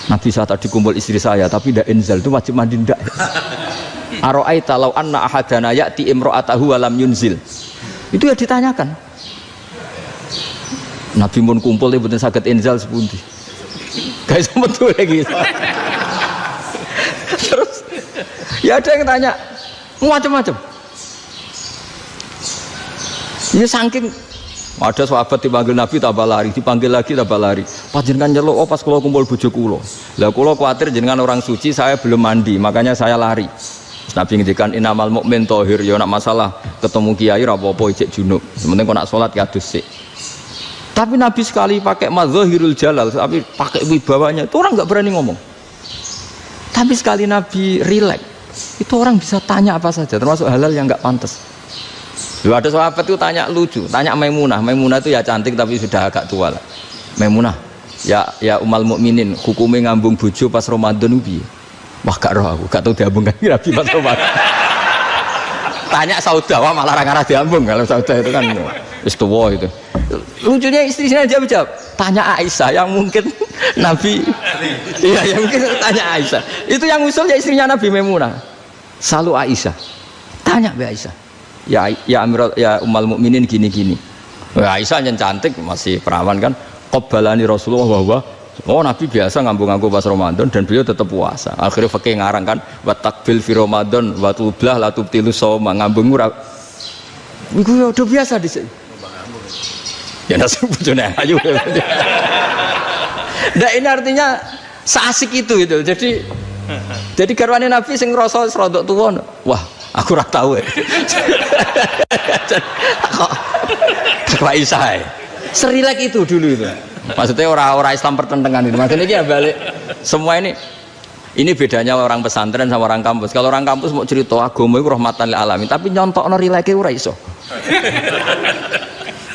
Nabi saat tadi kumpul istri saya, tapi tidak inzal itu wajib mandi ndak. Aro'aita law anna ahadana ya'ti imra'atahu wa lam yunzil. Itu ya ditanyakan. Nabi mun kumpul ya betul saged inzal sepundi. Guys betul lagi. Terus ya ada yang tanya macam-macam. Ya saking ada sahabat dipanggil Nabi tambah lari, dipanggil lagi tambah lari. Panjenengan nyeluk pas kula kumpul bojo kula. Lah kula kuwatir jenengan orang suci, saya belum mandi, makanya saya lari. Nabi ngendikan innamal mukmin thahir, ya nak masalah ketemu kiai ra apa-apa ijek junub. Sementing kok nak salat kados sik. Tapi Nabi sekali pakai madzahirul jalal, tapi pakai wibawanya, itu orang enggak berani ngomong. Tapi sekali Nabi rileks, itu orang bisa tanya apa saja, termasuk halal yang enggak pantas. Lalu ada sahabat itu tanya lucu, tanya Maimunah. Maimunah itu ya cantik tapi sudah agak tua lah. Maimunah, ya umal mukminin, hukumnya ngambung bojo pas Ramadan piye? Wah gak roh aku, gak tahu diambung kan Nabi pas Ramadan. Tanya Saudah, wah malah orang-orang diambung. Kalau Saudah itu kan wis tuwa itu. Lucunya istrinya jawab, tanya Aisyah yang mungkin Nabi. Iya, yang mungkin tanya Aisyah. Itu yang usulnya istrinya Nabi Maimunah. Selalu Aisyah. Tanya be Aisyah. Ya Amiral, ya umal mukminin gini-gini. Aisyah yang cantik masih perawan kan. Qabbalani Rasulullah bahwa oh Nabi biasa ngambung-ngambung pas Ramadan dan beliau tetap puasa. Akhirnya fakih ngarang kan wa takbil fi Ramadan wa tublah la tubtilu shauma ngambung ora. Iku ya udah biasa di sini. Ya nasi bojone ayu. Nah ini artinya seasik itu gitu. Jadi garwane Nabi sing ngrasa rodok tuwa. Wah, aku ora tahu ya. Kok iso ae. Serilek itu dulu itu. Maksudnya orang Islam pertentangan itu. Maksudnya ini balik semua ini bedanya orang pesantren sama orang kampus. Kalau orang kampus mau cerita agama itu rahmatan lil alamin, tapi nyontokno rileke ora iso.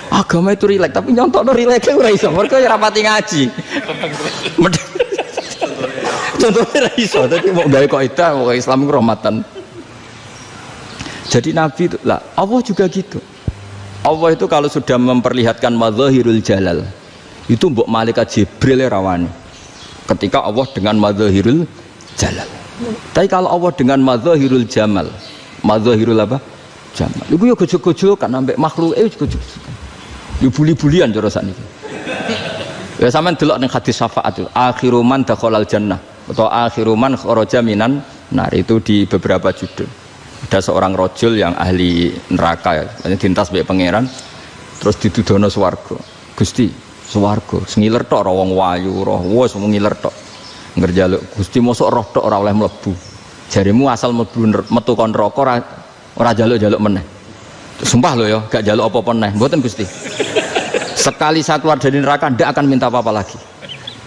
Agama itu rilek, tapi nyontokno rileke ora iso. Mergo ora pati ngaji. Contohnya ora iso, tapi mau gawe kaidah mau Islam itu rahmatan. Jadi Nabi itu lah, Allah juga gitu. Allah itu kalau sudah memperlihatkan madzahirul jalal itu mbok malaikat Jibril rawani ketika Allah dengan madzahirul jalal. Tapi kalau Allah dengan madzahirul jamal, madzahirul apa? Jamal. Iku yo gojok-gojokan ambek makhluk gojok. Yo buli-bulian cara sakniki. Ya sampean delok ning hadis syafaat itu, akhiru man dakhalal jannah atau akhiru man kharaja minan nar itu di beberapa judul. Ada seorang rojul yang ahli neraka ya, dintas mbek pangeran terus ditudono swarga. Gusti, swarga sengiler tok ora wong wayu roh wis ngiler tok ngerjaluk Gusti mosok roh tok ora oleh mlebu jarimu asal mlebu metu kon neraka ora jaluk-jaluk meneh sumpah lho ya gak jaluk apa-apa meneh mboten Gusti sekali saya keluar dari neraka ndak akan minta apa-apa lagi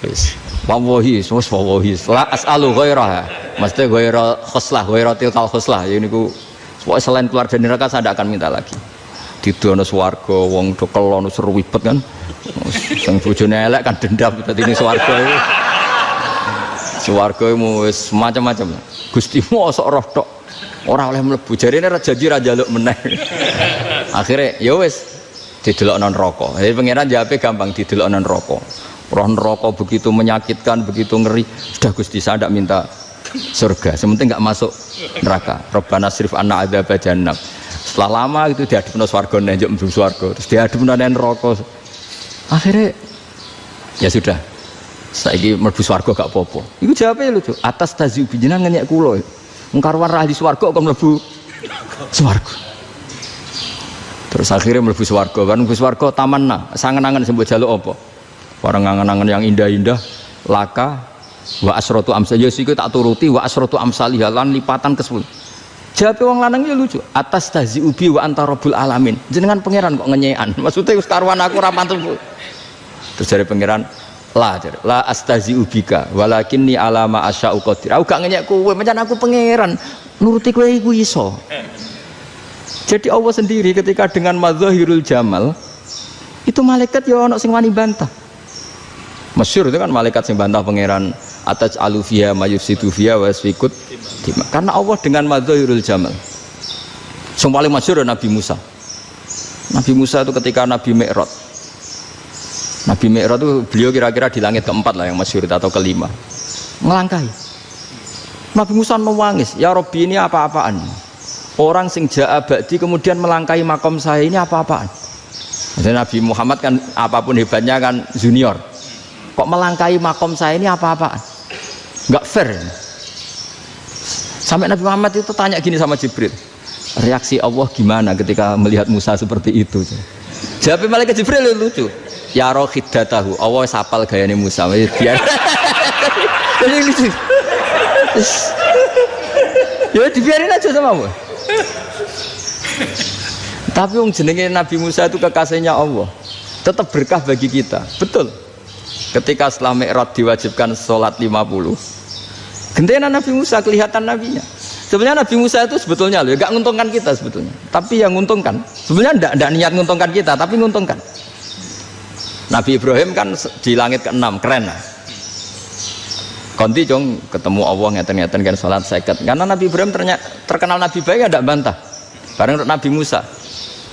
wis wallahi la as'alu ghairaha mesti ghaira khoslah ghaira tilkal khoslah ya niku selain keluar dari neraka saya ndak akan minta lagi didono swarga wong do kelon seru wibet kan sing bojone elek kan dendam dadi ning swarga iku swarga wis macam-macam Gusti mosok roh tok ora oleh mlebu jarine ra janji ra njaluk meneh akhire ya wis didelokno neraka jadi pangeran jawabe gampang didelokno neraka roh neraka begitu menyakitkan begitu ngeri sudah Gusti saya ndak minta surga sementing enggak masuk neraka Rabbana srif anna adzab jahannam setelah lama itu diadepno swarga njuk mlebu swarga terus diadepno neraka akhirnya ya sudah saiki mlebu swarga gak apa-apa iku jawabe lucu atas taziubi jenengan ngenyek kula mengkarwan ra di swarga kok mlebu swarga terus akhirnya mlebu swarga kan mlebu swarga tamanna sangen-angen sing mbok jaluk apa barang angen-angen yang indah-indah laka wa asratu amsal ya iku tak turuti wa asratu amsalih lan lipatan ke-10 jawab wong lanang ya lucu atas taziubi wa anta rabbul alamin jenengan pangeran kok ngenyekan maksudnya wis karuan aku ora pantes terus dari pangeran la astaziubika walakinni alama asya'u qadir aku gak ngenyek kowe pancen aku pangeran nuruti kowe iku iso jadi Allah sendiri ketika dengan madzahirul jamal itu malaikat ya ono sing wani bantah masyhur itu kan malaikat sing bantah pangeran atas alufia mayusidu fiha wasfikut karena Allah dengan madzahirul jamal yang paling masyhur Nabi Musa itu ketika Nabi Mi'raj itu beliau kira-kira di langit keempat lah yang masyhur atau kelima ngelangkai Nabi Musa nangis ya Rabbi ini apa-apaan orang sing ja'a ba'di kemudian melangkai makom saya ini apa-apaan jadi Nabi Muhammad kan apapun hebatnya kan junior kok melangkai makom saya ini apa-apaan nggak fair sampai Nabi Muhammad itu tanya gini sama Jibril reaksi Allah gimana ketika melihat Musa seperti itu jawab malaikat Jibril lucu ya roh khiddatahu Allah sapal gayane Musa biar jadi lucu ya dibiarin aja sama Allah tapi yang jenenge Nabi Musa itu kekasihnya Allah tetap berkah bagi kita betul ketika setelah Mi'raj diwajibkan sholat 50 gentenan Nabi Musa kelihatan nabinya sebenarnya Nabi Musa itu sebetulnya loh gak nguntungkan kita sebetulnya tapi yang nguntungkan sebenarnya tidak niat nguntungkan kita tapi nguntungkan Nabi Ibrahim kan di langit ke-6 keren lah konti jong ketemu Allah ngeten-ngeten kan sholat seket karena Nabi Ibrahim terkenal Nabi baik tidak bantah bareng Nabi Musa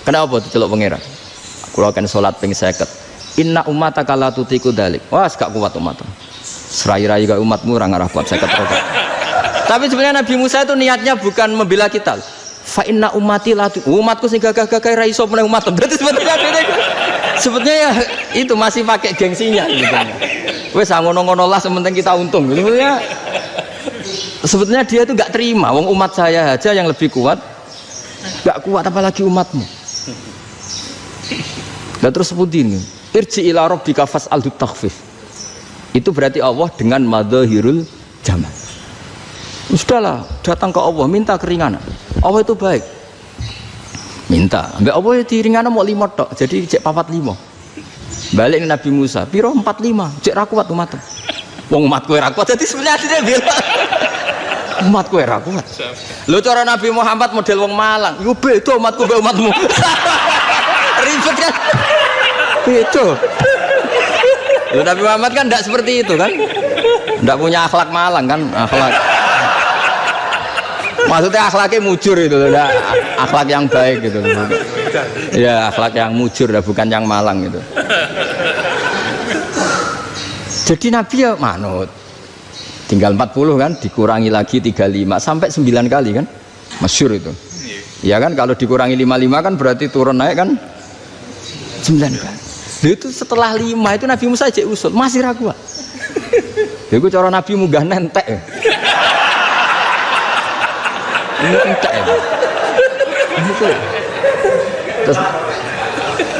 kenapa diceluk pangeran aku akan sholat ping seket inna ummataka la tutiku dalik wah gak kuat umat serai-rai gak umatmu orang arah kuat seket rokat tapi sebenarnya Nabi Musa itu niatnya bukan membela kita fa inna ummati la umatku sing gagah-gagah ra iso meneh umat. Berarti sebetulnya ya itu masih pakai gengsinya gitu. Wes ngono-ngono lah sementing kita untung. Sebetulnya dia itu enggak terima wong umat saya aja yang lebih kuat. Enggak kuat apalagi umatmu. Dan terus sebutin irji ila rabbika fas'alhu takhfif. Itu berarti Allah dengan madzahirul jamal. Sudahlah, datang ke Allah minta keringanan. Allah itu baik. Minta, ambek Allah ya diringanan mau 5 tok. Jadi cek 45. Balik Nabi Musa, piro 45, cek ra kuat umat. Wong umatku ra kuat. Jadi sebenarnya dia bilang umatku ra kuat. Lho cara Nabi Muhammad model wong Malang, yo beda umatku mbek umatmu. Ribet kan? Beda. Lho Nabi Muhammad kan enggak seperti itu kan? Enggak punya akhlak Malang kan, akhlak. Maksudnya akhlaknya mujur itu, enggak akhlak yang baik gitu. Ya akhlak yang mujur, bukan yang Malang gitu. Jadi Nabi ya manut. Tinggal 40 kan, dikurangi lagi 35 sampai 9 kali kan, masyhur itu. Ya kan kalau dikurangi 55 kan berarti turun naik kan 9 kali. Itu setelah 5 itu Nabi Musa aja usul, masih ragu. Itu cara Nabi munggah nentek. Ini entek ya. Terus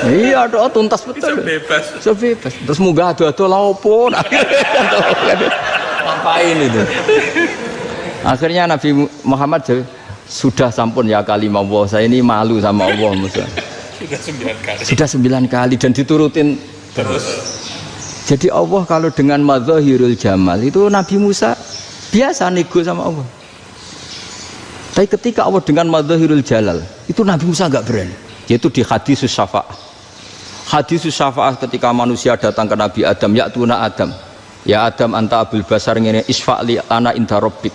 iya doa tuntas betul. Bisa bebas. Terus munggah ado-ado laopo. Ngapain itu? Akhirnya Nabi Muhammad sudah sampun ya kalimah Allah, saya ini malu sama Allah Musa. Sudah 9 kali dan diturutin terus. Jadi Allah kalau dengan madzahirul jamal itu Nabi Musa biasa nego sama Allah. Tapi ketika Allah dengan madzahirul jalal itu Nabi Musa enggak berani. Yaitu di hadisus syafa'ah. Hadisus syafa'ah ketika manusia datang ke Nabi Adam, ya'tuna Adam. Ya Adam anta abul basar ngene isfa'li ana inda rabbik.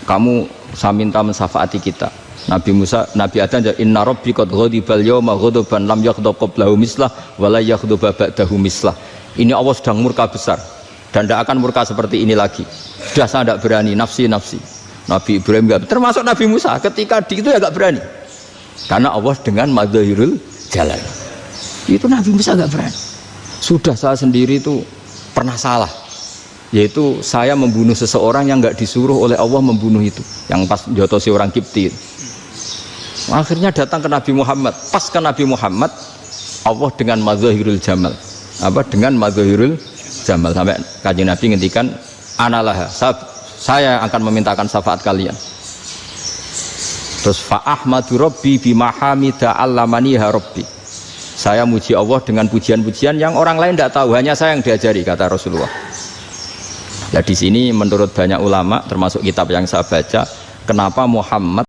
Kamu saya minta mensafaati kita. Nabi Musa, Nabi Adam inna rabbi qad ghadibal yawma ghadaban lam yaghdab qablahu mislah wa la yaghdab ba'dahu mislah. Ini Allah sedang murka besar dan tidak akan murka seperti ini lagi. Sudah saya tidak berani, nafsi. Nabi Ibrahim enggak, termasuk Nabi Musa ketika di itu ya enggak berani. Karena Allah dengan madzahirul jalal. Itu Nabi Musa enggak berani. Sudah saya sendiri itu pernah salah. Yaitu saya membunuh seseorang yang enggak disuruh oleh Allah membunuh itu. Yang pas jotosi orang Kipti. Akhirnya datang ke Nabi Muhammad. Pas ke Nabi Muhammad Allah dengan madzahirul jamal. Apa dengan madzahirul jamal sampai Kanjeng Nabi ngendikan analah saya akan memintakan syafaat kalian. Terus fa ahmadu rabbi bima hamida allamaniha rabbi. Saya muji Allah dengan pujian-pujian yang orang lain tidak tahu, hanya saya yang diajari, kata Rasulullah. Ya di sini menurut banyak ulama termasuk kitab yang saya baca, kenapa Muhammad